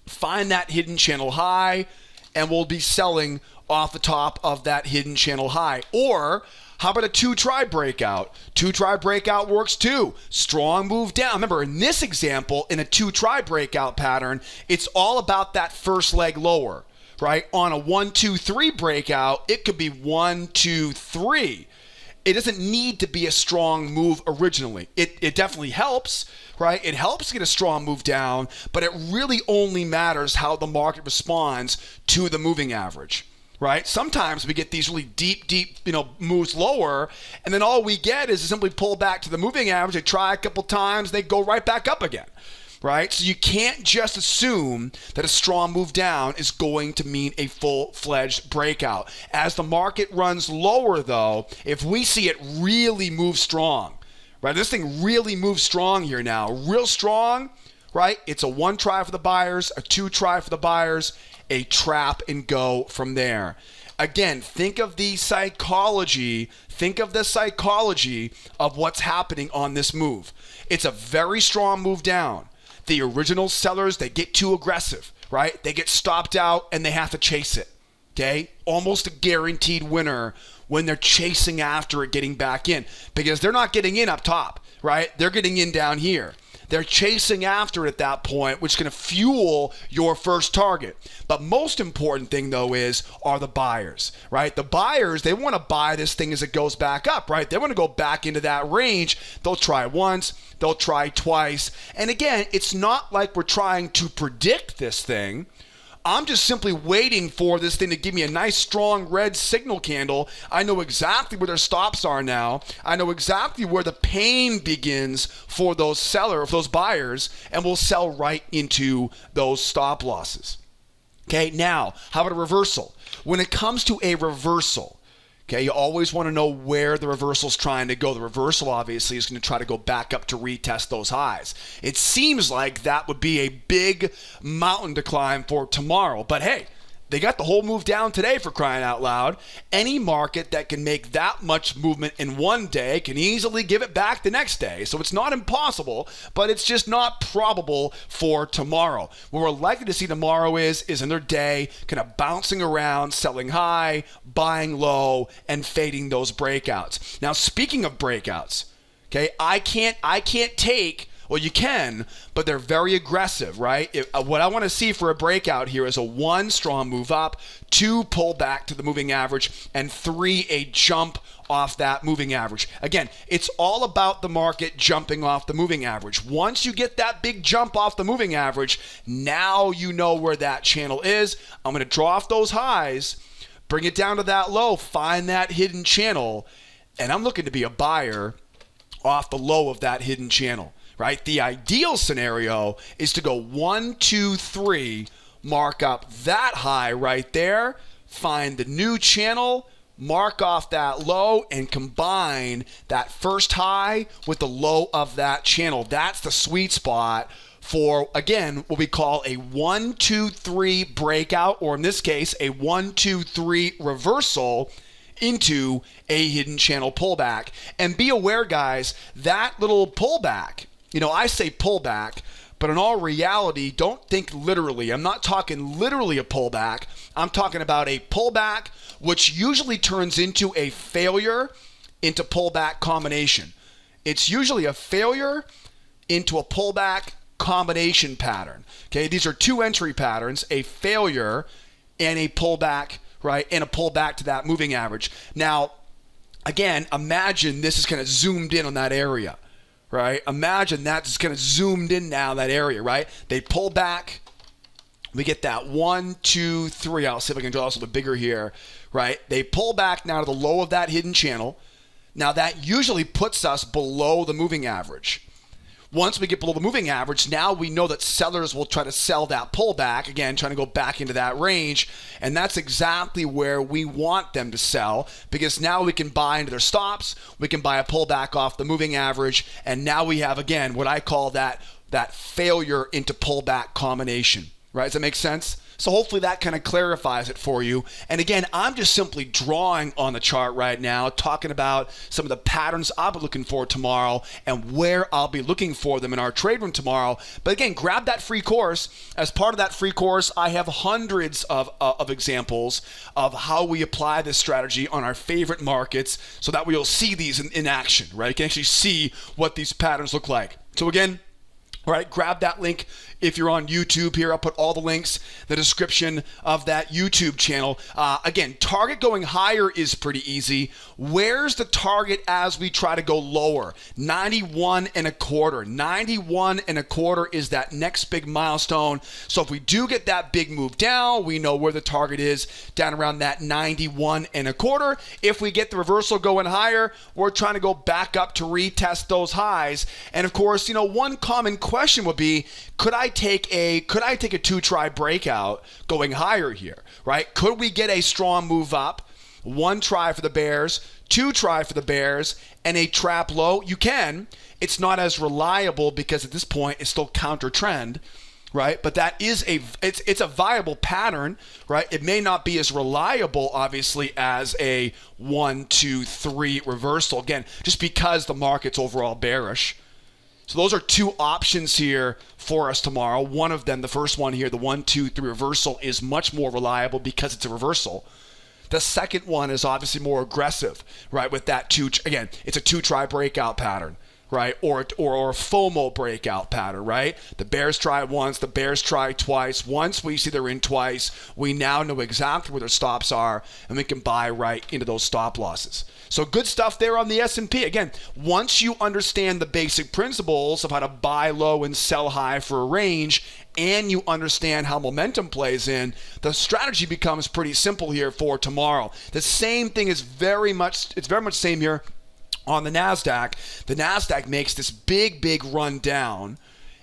find that hidden channel high, and we'll be selling off the top of that hidden channel high. Or how about a 2-try breakout? 2-try breakout works too. Strong move down. Remember, in this example, in a 2-try breakout pattern, it's all about that first leg lower, right? On a 1, 2, 3 breakout, it could be 1, 2, 3. It doesn't need to be a strong move originally. It definitely helps, right? It helps get a strong move down, but it really only matters how the market responds to the moving average. Right? Sometimes we get these really deep, moves lower, and then all we get is simply pull back to the moving average. They try a couple times, they go right back up again. Right? So you can't just assume that a strong move down is going to mean a full-fledged breakout. As the market runs lower, though, if we see it really move strong, right? This thing really moves strong here now, real strong, right? It's a 1 try for the buyers, a 2 try for the buyers, a trap and go from there. Again, think of the psychology of what's happening on this move. It's a very strong move down. The original sellers, they get too aggressive, right? They get stopped out and they have to chase it, okay? Almost a guaranteed winner when they're chasing after it getting back in, because they're not getting in up top, right? They're getting in down here. They're chasing after it at that point, which is going to fuel your first target. But most important thing, though, are the buyers, right? The buyers, they want to buy this thing as it goes back up, right? They want to go back into that range. They'll try once, they'll try twice. And again, it's not like we're trying to predict this thing. I'm just simply waiting for this thing to give me a nice strong red signal candle. I know exactly where their stops are now. I know exactly where the pain begins for those buyers, and we'll sell right into those stop losses. Okay, now, how about a reversal? When it comes to a reversal, okay, you always want to know where the reversal's trying to go. The reversal, obviously, is going to try to go back up to retest those highs. It seems like that would be a big mountain to climb for tomorrow. But hey, they got the whole move down today, for crying out loud. Any market that can make that much movement in one day can easily give it back the next day. So it's not impossible, but it's just not probable for tomorrow. What we're likely to see tomorrow is another day kind of bouncing around, selling high, buying low, and fading those breakouts. Now, speaking of breakouts, okay, I can't take... Well, you can, but they're very aggressive, right? What I want to see for a breakout here is a 1, strong move up, 2, pull back to the moving average, and 3, a jump off that moving average. Again, it's all about the market jumping off the moving average. Once you get that big jump off the moving average, now you know where that channel is. I'm going to draw off those highs, bring it down to that low, find that hidden channel, and I'm looking to be a buyer off the low of that hidden channel. Right? The ideal scenario is to go 1, 2, 3, mark up that high right there, find the new channel, mark off that low, and combine that first high with the low of that channel. That's the sweet spot for, again, what we call a 1, 2, 3 breakout, or in this case, a 1, 2, 3 reversal into a hidden channel pullback. And be aware, guys, that little pullback, I say pullback, but in all reality, don't think literally. I'm not talking literally a pullback. I'm talking about a pullback, which usually turns into a failure into pullback combination. It's usually a failure into a pullback combination pattern. Okay, these are 2 entry patterns, a failure and a pullback, right? And a pullback to that moving average. Now, again, imagine this is kind of zoomed in on that area. Right? Imagine that's kind of zoomed in now, that area, right? They pull back. We get that 1, 2, 3. I'll see if I can draw this a little bit bigger here, right? They pull back now to the low of that hidden channel. Now that usually puts us below the moving average. Once we get below the moving average, now we know that sellers will try to sell that pullback, again, trying to go back into that range, and that's exactly where we want them to sell, because now we can buy into their stops, we can buy a pullback off the moving average, and now we have, again, what I call that failure into pullback combination, right? Does that make sense? So hopefully that kind of clarifies it for you. And again, I'm just simply drawing on the chart right now, talking about some of the patterns I'll be looking for tomorrow and where I'll be looking for them in our trade room tomorrow. But again, grab that free course. As part of that free course, I have hundreds of examples of how we apply this strategy on our favorite markets so that we'll see these in action, right? You can actually see what these patterns look like. So again, all right, grab that link. If you're on YouTube here, I'll put all the links in the description of that YouTube channel. Again, target going higher is pretty easy. Where's the target as we try to go lower? 91.25. 91.25 is that next big milestone. So if we do get that big move down, we know where the target is, down around that 91.25. If we get the reversal going higher, we're trying to go back up to retest those highs. And of course, one common question would be, could I take a 2-try breakout going higher here, right? Could we get a strong move up, 1 try for the bears, 2 try for the bears, and a trap low? You can. It's not as reliable because at this point it's still counter trend, right? But that is it's a viable pattern, right? It may not be as reliable, obviously, as a 1, 2, 3 reversal. Again, just because the market's overall bearish. So those are 2 options here for us tomorrow. One of them, the first one here, the 1, 2, 3 reversal, is much more reliable because it's a reversal. The second one is obviously more aggressive, right? With that again, it's a 2-try breakout pattern, right? Or a FOMO breakout pattern, right? The bears try once, the bears try twice. Once we see they're in twice, we now know exactly where their stops are, and we can buy right into those stop losses. So good stuff there on the S&P. Again, once you understand the basic principles of how to buy low and sell high for a range, and you understand how momentum plays in, the strategy becomes pretty simple here for tomorrow. The same thing is very much same here on the Nasdaq. The Nasdaq makes this big run down.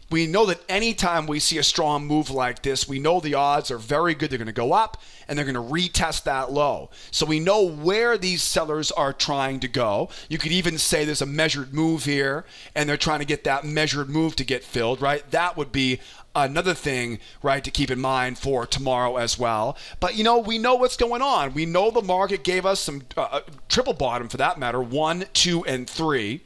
We know that anytime we see a strong move like this, we know the odds are very good they're going to go up and they're going to retest that low. So we know where these sellers are trying to go. You could even say there's a measured move here and they're trying to get that measured move to get filled, right? That would be another thing, right, to keep in mind for tomorrow as well. But, we know what's going on. We know the market gave us some triple bottom, for that matter, 1, 2, and 3.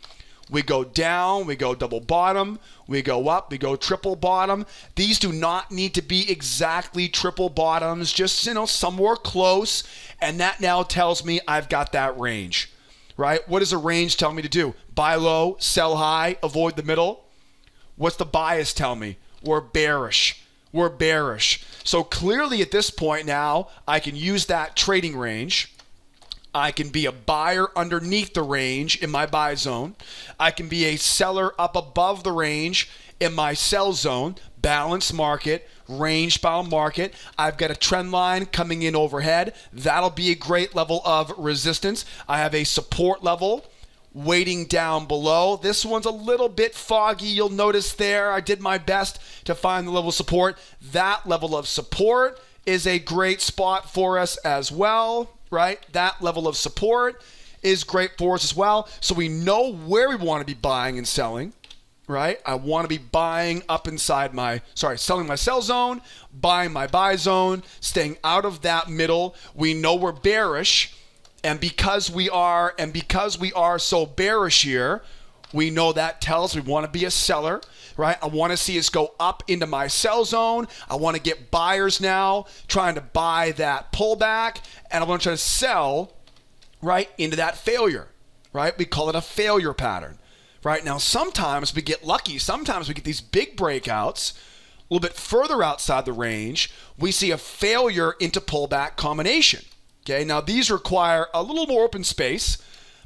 We go down, we go double bottom, we go up, we go triple bottom. These do not need to be exactly triple bottoms, just, somewhere close. And that now tells me I've got that range, right? What does a range tell me to do? Buy low, sell high, avoid the middle. What's the bias tell me? We're bearish. We're bearish. So clearly at this point now, I can use that trading range. I can be a buyer underneath the range in my buy zone. I can be a seller up above the range in my sell zone. Balanced market, range-bound market. I've got a trend line coming in overhead. That'll be a great level of resistance. I have a support level waiting down below. This one's a little bit foggy. You'll notice there I did my best to find the level of support. That level of support is a great spot for us as well, right? That level of support is great for us as well. So we know where we want to be buying and selling, right? I want to be buying up inside selling my sell zone, buying my buy zone, staying out of that middle. We know we're bearish. And because we are so bearish here, we know that tells we want to be a seller, right? I want to see us go up into my sell zone. I want to get buyers now trying to buy that pullback, and I want to try to sell right into that failure, right? We call it a failure pattern, right? Now, sometimes we get lucky. Sometimes we get these big breakouts a little bit further outside the range. We see a failure into pullback combination. Okay, now these require a little more open space,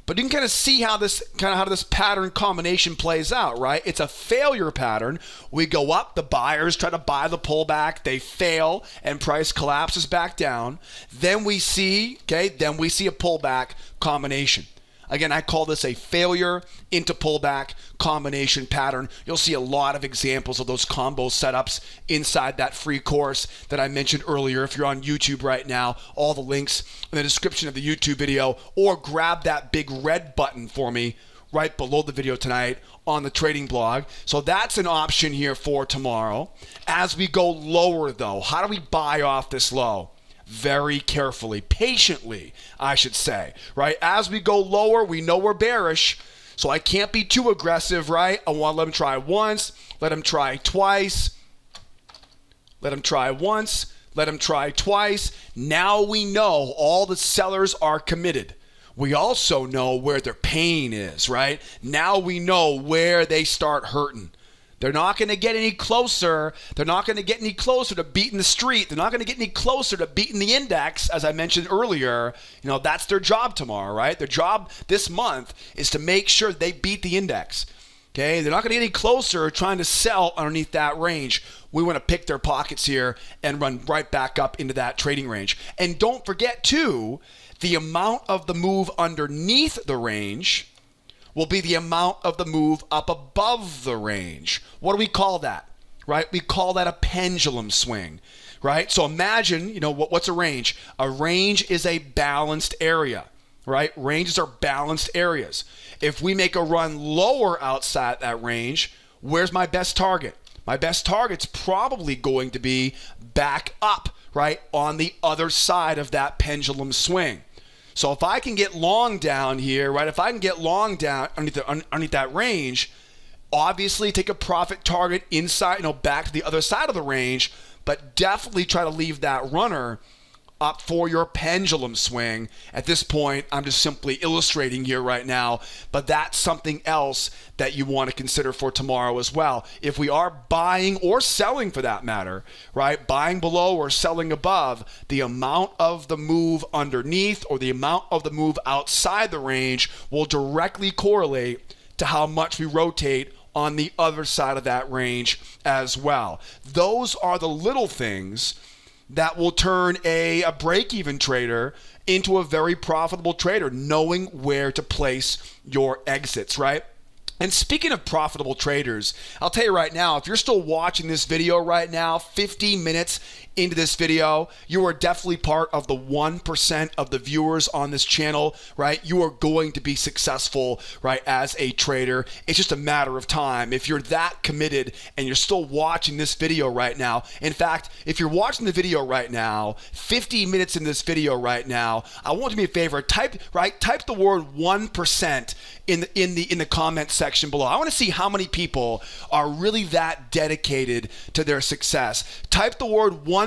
but you can kind of see how this pattern combination plays out, right? It's a failure pattern. We go up, the buyers try to buy the pullback, they fail, and price collapses back down. Then we see a pullback combination. Again, I call this a failure into pullback combination pattern. You'll see a lot of examples of those combo setups inside that free course that I mentioned earlier. If you're on YouTube right now, all the links in the description of the YouTube video, or grab that big red button for me right below the video tonight on the trading blog. So that's an option here for tomorrow. As we go lower though, how do we buy off this low? Very carefully, patiently, I should say, right? As we go lower, we know we're bearish, so I can't be too aggressive, right? I want to let them try once, let them try twice, let them try once, let them try twice. Now we know all the sellers are committed. We also know where their pain is, right? Now we know where they start hurting. They're not going to get any closer. They're not going to get any closer to beating the street. They're not going to get any closer to beating the index, as I mentioned earlier. You know, that's their job tomorrow, right? Their job this month is to make sure they beat the index. Okay? They're not going to get any closer trying to sell underneath that range. We want to pick their pockets here and run right back up into that trading range. And don't forget, too, the amount of the move underneath the range will be the amount of the move up above the range. What do we call that, right? We call that a pendulum swing, right? So imagine, you know, what's a range? A range is a balanced area, right? Ranges are balanced areas. If we make a run lower outside that range, where's my best target? My best target's probably going to be back up, right, on the other side of that pendulum swing. So if I can get long down here, right, if I can get long down underneath that range, obviously take a profit target inside, you know, back to the other side of the range, but definitely try to leave that runner up for your pendulum swing. At this point, I'm just simply illustrating here right now, but that's something else that you want to consider for tomorrow as well. If we are buying or selling, for that matter, right, buying below or selling above, the amount of the move underneath or the amount of the move outside the range will directly correlate to how much we rotate on the other side of that range as well. Those are the little things that will turn a break-even trader into a very profitable trader, knowing where to place your exits, right? And speaking of profitable traders, I'll tell you right now, if you're still watching this video right now, 15 minutes into this video, you are definitely part of the 1% of the viewers on this channel, right? You are going to be successful, right, as a trader. It's just a matter of time. If you're that committed and you're still watching this video right now, in fact, if you're watching the video right now, 50 minutes in this video right now, I want you to do me a favor, type the word 1% in the comment section below. I want to see how many people are really that dedicated to their success. Type the word 1%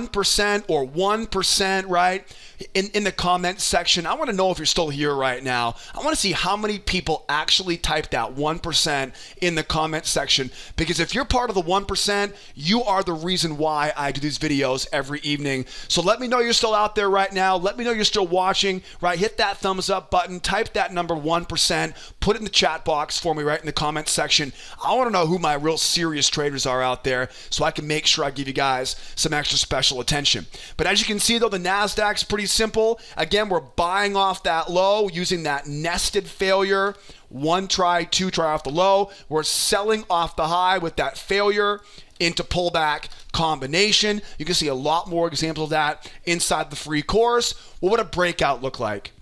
or 1%, right, in the comment section. I want to know if you're still here right now. I want to see how many people actually type that 1% in the comment section, because if you're part of the 1%, you are the reason why I do these videos every evening. So let me know you're still out there right now. Let me know you're still watching, right? Hit that thumbs up button, type that number 1%, put it in the chat box for me right in the comment section. I want to know who my real serious traders are out there so I can make sure I give you guys some extra special attention. But as you can see though, the Nasdaq's pretty simple. Again, we're buying off that low using that nested failure. One try, two try off the low. We're selling off the high with that failure into pullback combination. You can see a lot more examples of that inside the free course. What would a breakout look like?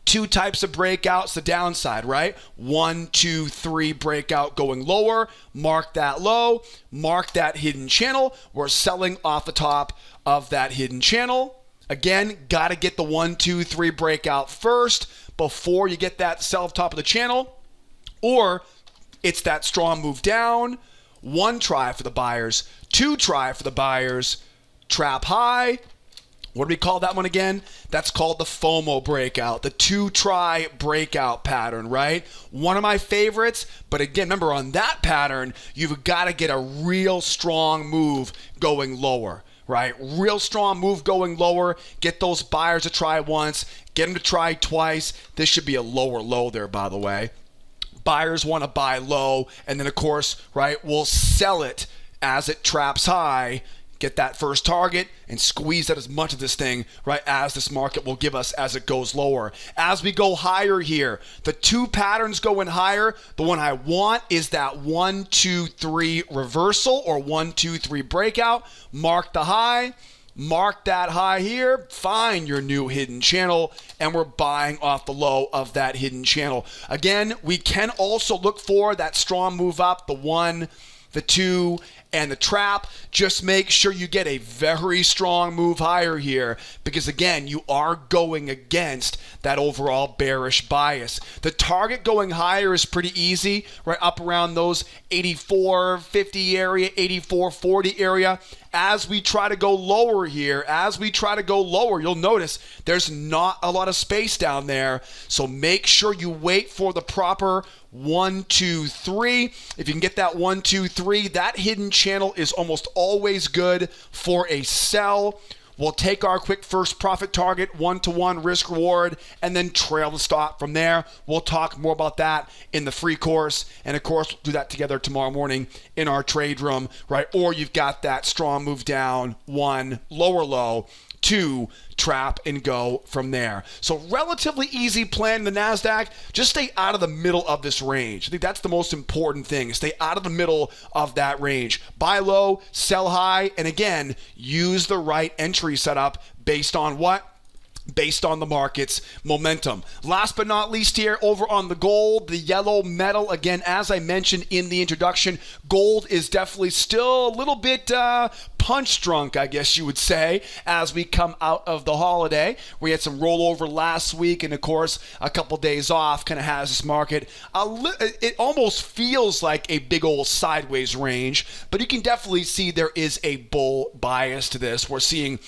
Two types of breakouts, the downside, right? 1, 2, 3 breakout going lower. Mark that low. Mark that hidden channel. We're selling off the top of that hidden channel. Again, got to get the 1, 2, 3 breakout first before you get that sell off top of the channel. Or it's that strong move down. 1 try for the buyers. 2 try for the buyers. Trap high. What do we call that one again? That's called the FOMO breakout, the 2-try breakout pattern, right? One of my favorites, but again, remember on that pattern, you've got to get a real strong move going lower, right? Real strong move going lower. Get those buyers to try once, get them to try twice. This should be a lower low there, by the way. Buyers want to buy low, and then of course, right, we'll sell it as it traps high. get that first target and squeeze out as much of this thing, right, as this market will give us as it goes lower. As we go higher here, the two patterns going higher, the one I want is that 1, 2, 3 reversal or 1, 2, 3 breakout. Mark the high. Mark that high here, find your new hidden channel, and we're buying off the low of that hidden channel. Again, we can also look for that strong move up, the 1, the 2, and the trap. Just make sure you get a very strong move higher here, because again, you are going against that overall bearish bias. The target going higher is pretty easy, right up around those 84.50 area, 84.40 area. As we try to go lower here, you'll notice there's not a lot of space down there. So make sure you wait for the proper 1, 2, 3. If you can get that 1, 2, 3, that hidden channel is almost always good for a sell. We'll take our quick first profit target, 1-to-1 risk reward, and then trail the stop from there. We'll talk more about that in the free course. And of course, we'll do that together tomorrow morning in our trade room, right? Or you've got that strong move down, 1, lower low, 2, trap and go from there. So relatively easy plan in the Nasdaq. Just stay out of the middle of this range. I think that's the most important thing. Stay out of the middle of that range. Buy low, sell high, and again, use the right entry setup based on what? Based on the market's momentum. Last but not least here, over on the gold, the yellow metal. Again, as I mentioned in the introduction, gold is definitely still a little bit punch drunk, I guess you would say, as we come out of the holiday. We had some rollover last week, and of course, a couple days off kind of has this market. It almost feels like a big old sideways range, but you can definitely see there is a bull bias to this. We're seeing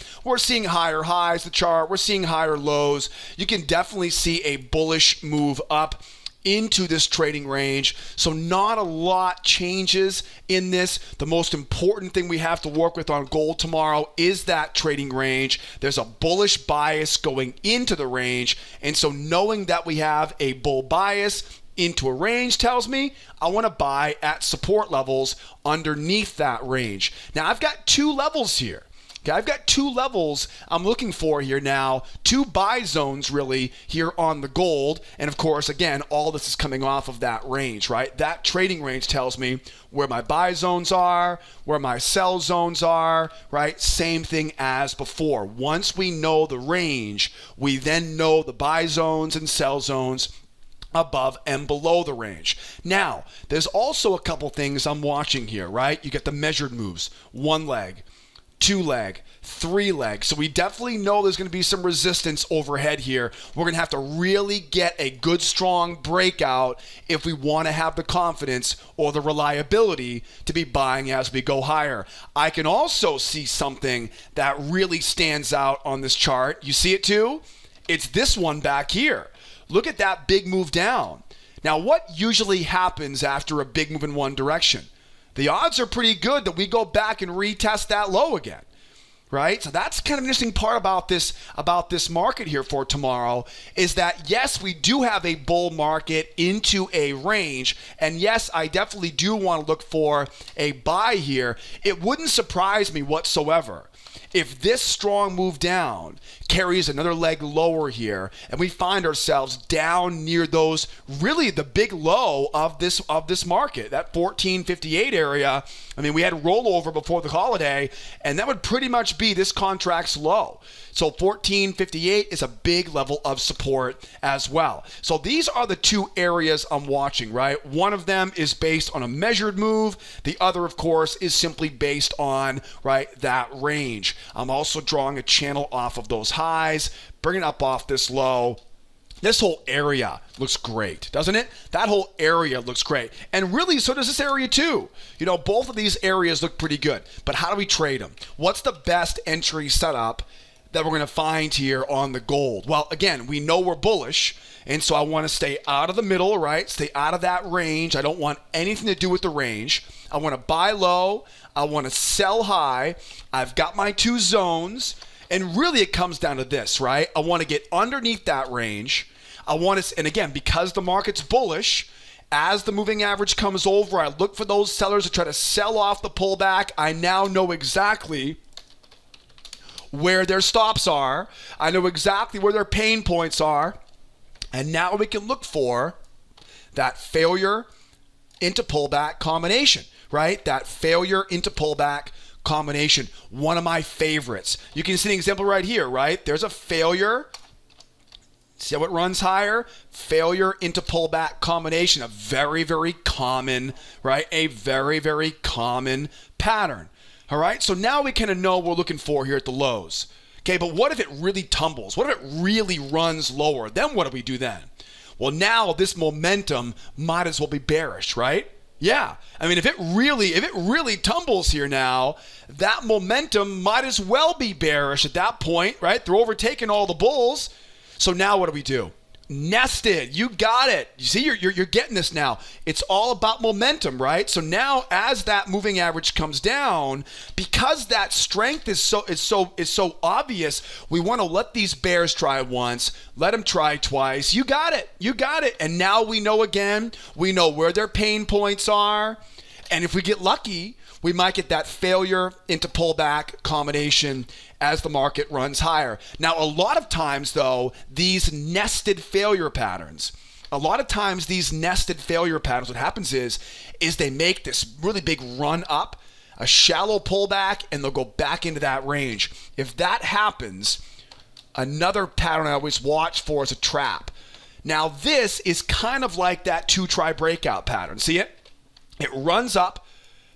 higher highs, the chart. We're seeing higher lows. You can definitely see a bullish move up into this trading range. So not a lot changes in this. The most important thing we have to work with on gold tomorrow is that trading range. There's a bullish bias going into the range. And so knowing that we have a bull bias into a range tells me I want to buy at support levels underneath that range. Now I've got two levels here. Okay, I've got two levels I'm looking for here now, two buy zones really here on the gold. And of course, again, all this is coming off of that range, right? That trading range tells me where my buy zones are, where my sell zones are, right? Same thing as before. Once we know the range, we then know the buy zones and sell zones above and below the range. Now, there's also a couple things I'm watching here, right? You get the measured moves, 1 leg, 2 leg, 3 leg. So we definitely know there's going to be some resistance overhead here. We're going to have to really get a good, strong breakout if we want to have the confidence or the reliability to be buying as we go higher. I can also see something that really stands out on this chart. You see it too? It's this one back here. Look at that big move down. Now, what usually happens after a big move in one direction? The odds are pretty good that we go back and retest that low again, right? So that's kind of an interesting part about this market here for tomorrow is that, yes, we do have a bull market into a range. And yes, I definitely do want to look for a buy here. It wouldn't surprise me whatsoever if this strong move down carries another leg lower here and we find ourselves down near those, really the big low of this market, that 1458 area. I mean, we had rollover before the holiday, and that would pretty much be this contract's low. So 1458 is a big level of support as well. So these are the two areas I'm watching, right? One of them is based on a measured move. The other, of course, is simply based on, right, that range. I'm also drawing a channel off of those highs, bringing it up off this low. This whole area looks great, doesn't it? That whole area looks great. And really, so does this area too. You know, both of these areas look pretty good. But how do we trade them? What's the best entry setup that we're going to find here on the gold? Well, again, we know we're bullish, and so I want to stay out of the middle, right? Stay out of that range. I don't want anything to do with the range. I want to buy low. I want to sell high. I've got my two zones, and really it comes down to this, right? I want to get underneath that range. I want to, and again, because the market's bullish, As the moving average comes over, I look for those sellers to try to sell off the pullback. I now know exactly where their stops are. I know exactly where their pain points are. And now we can look for that failure into pullback combination, right? That failure into pullback combination. One of my favorites. You can see an example right here, right? There's a failure. See how it runs higher? Failure into pullback combination. A very, very common, right? A very, very common pattern. All right? So now we kind of know what we're looking for here at the lows. Okay, but what if it really tumbles? What if it really runs lower? Then what do we do then? Well, now this momentum might as well be bearish, right? Yeah. I mean, if it really tumbles here now, that momentum might as well be bearish at that point, right? They're overtaking all the bulls. So now what do we do? Nested. You got it. You see, you're getting this now. It's all about momentum, right? So now as that moving average comes down, because that strength is so obvious, we want to let these bears try once, let them try twice. You got it. You got it. And now we know again, we know where their pain points are. And if we get lucky, we might get that failure into pullback combination as the market runs higher. Now, a lot of times, though, these nested failure patterns, what happens is they make this really big run up, a shallow pullback, and they'll go back into that range. If that happens, another pattern I always watch for is a trap. Now, this is kind of like that two-try breakout pattern. See it? It runs up.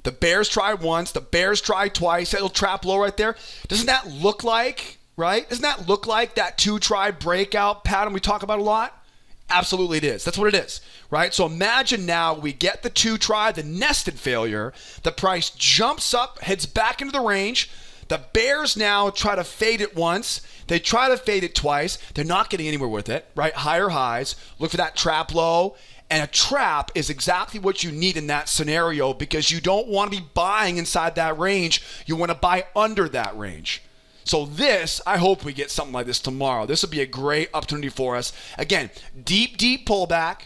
The bears try once, the bears try twice, it'll trap low right there. Doesn't that look like, right? Doesn't that look like that two-try breakout pattern we talk about a lot? Absolutely it is. That's what it is, right? So imagine now we get the two-try, the nested failure, the price jumps up, heads back into the range. The bears now try to fade it once. They try to fade it twice. They're not getting anywhere with it, right? Higher highs. Look for that trap low. And a trap is exactly what you need in that scenario because you don't want to be buying inside that range. You want to buy under that range. So this, I hope we get something like this tomorrow. This would be a great opportunity for us. Again, deep pullback.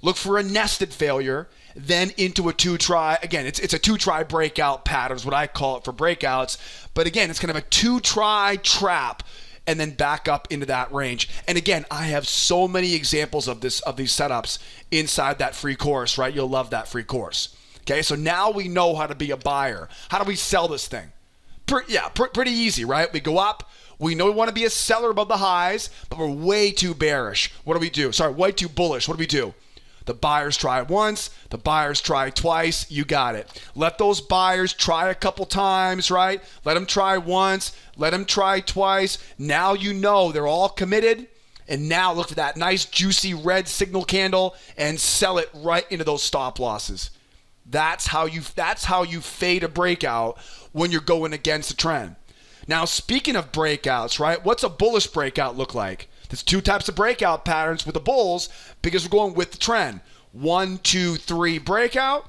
Look for a nested failure. Then into a two-try. Again, it's a two-try breakout pattern is what I call it for breakouts. But again, it's kind of a two-try trap. And then back up into that range. And again, I have so many examples of these setups inside that free course, right? You'll love that free course. Okay, so now we know how to be a buyer. How do we sell this thing? Pretty easy, right? We go up. We know we want to be a seller above the highs, but we're way too bearish. What do we do? Sorry, way too bullish. What do we do? The buyers try once, the buyers try twice, you got it. Let those buyers try a couple times, right? Let them try once, let them try twice. Now you know they're all committed. And now look for that nice juicy red signal candle and sell it right into those stop losses. That's how you fade a breakout when you're going against the trend. Now, speaking of breakouts, right? What's a bullish breakout look like? There's two types of breakout patterns with the bulls because we're going with the trend. 1, 2, 3 breakout.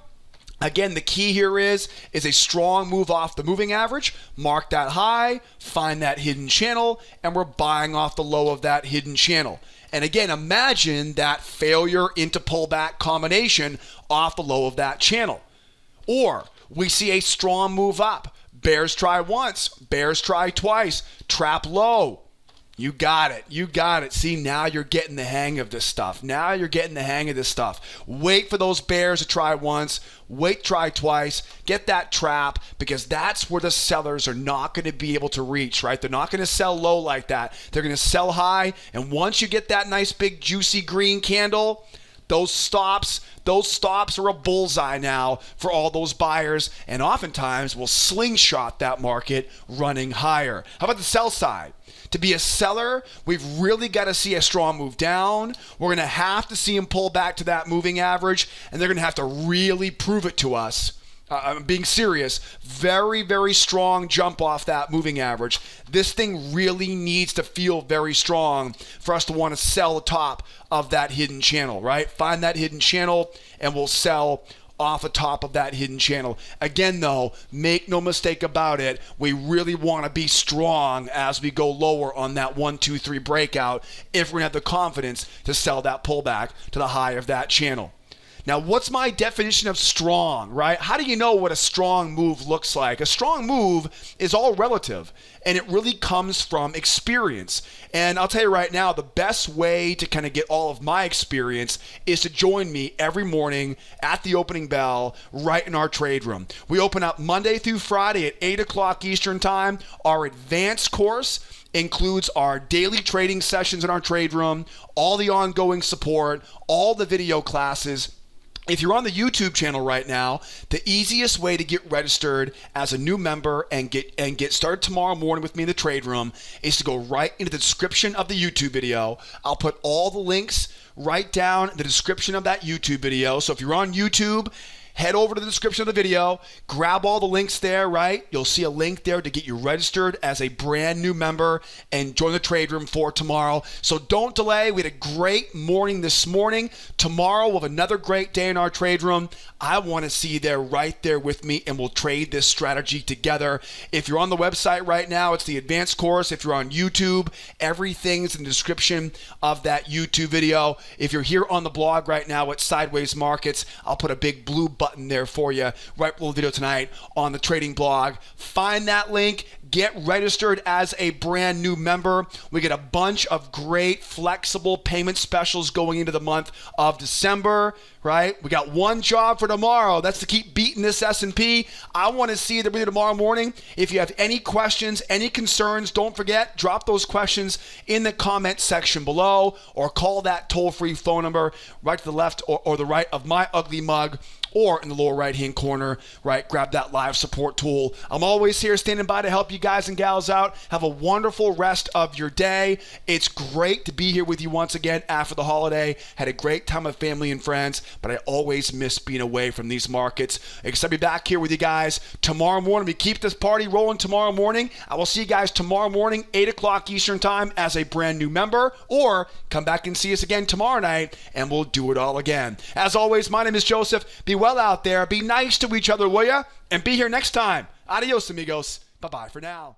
Again, the key here is a strong move off the moving average. Mark that high, find that hidden channel, and we're buying off the low of that hidden channel. And again, imagine that failure into pullback combination off the low of that channel. Or we see a strong move up. Bears try once, bears try twice, trap low. You got it. You got it. See, now you're getting the hang of this stuff. Wait for those bears to try once. Wait, try twice. Get that trap because that's where the sellers are not going to be able to reach, right? They're not going to sell low like that. They're going to sell high. And once you get that nice big juicy green candle, those stops are a bullseye now for all those buyers. And oftentimes will slingshot that market running higher. How about the sell side? To be a seller, we've really got to see a strong move down. We're going to have to see them pull back to that moving average, and they're going to have to really prove it to us. I'm being serious. Very, very strong jump off that moving average. This thing really needs to feel very strong for us to want to sell the top of that hidden channel, right? Find that hidden channel, and we'll sell off the top of that hidden channel. Again, though, make no mistake about it, we really want to be strong as we go lower on that 1, 2, 3 breakout if we're going to have the confidence to sell that pullback to the high of that channel. Now, what's my definition of strong, right? How do you know what a strong move looks like? A strong move is all relative, and it really comes from experience. And I'll tell you right now, the best way to kind of get all of my experience is to join me every morning at the opening bell right in our trade room. We open up Monday through Friday at 8 o'clock Eastern Time. Our advanced course includes our daily trading sessions in our trade room, all the ongoing support, all the video classes. If you're on the YouTube channel right now, the easiest way to get registered as a new member and get started tomorrow morning with me in the trade room is to go right into the description of the YouTube video. I'll put all the links right down in the description of that YouTube video. So if you're on YouTube, head over to the description of the video, grab all the links there, right? You'll see a link there to get you registered as a brand new member and join the trade room for tomorrow. So don't delay. We had a great morning this morning. Tomorrow we'll have another great day in our trade room. I want to see you there right there with me, and we'll trade this strategy together. If you're on the website right now, it's the advanced course. If you're on YouTube, everything's in the description of that YouTube video. If you're here on the blog right now at Sideways Markets, I'll put a big blue button there for you right below the video tonight on the trading blog. Find that link. Get registered as a brand new member. We get a bunch of great flexible payment specials going into the month of December, right? We got one job for tomorrow. That's to keep beating this S&P. I want to see you there tomorrow morning. If you have any questions, any concerns, don't forget, drop those questions in the comment section below or call that toll-free phone number right to the left or the right of my ugly mug, or in the lower right-hand corner, right? Grab that live support tool. I'm always here standing by to help you guys and gals out. Have a wonderful rest of your day. It's great to be here with you once again after the holiday. Had a great time with family and friends, but I always miss being away from these markets. Excited to be back here with you guys tomorrow morning. We keep this party rolling tomorrow morning. I will see you guys tomorrow morning, 8 o'clock Eastern Time as a brand new member, or come back and see us again tomorrow night, and we'll do it all again. As always, my name is Joseph. Be well out there. Be nice to each other, will ya? And be here next time. Adios, amigos. Bye-bye for now.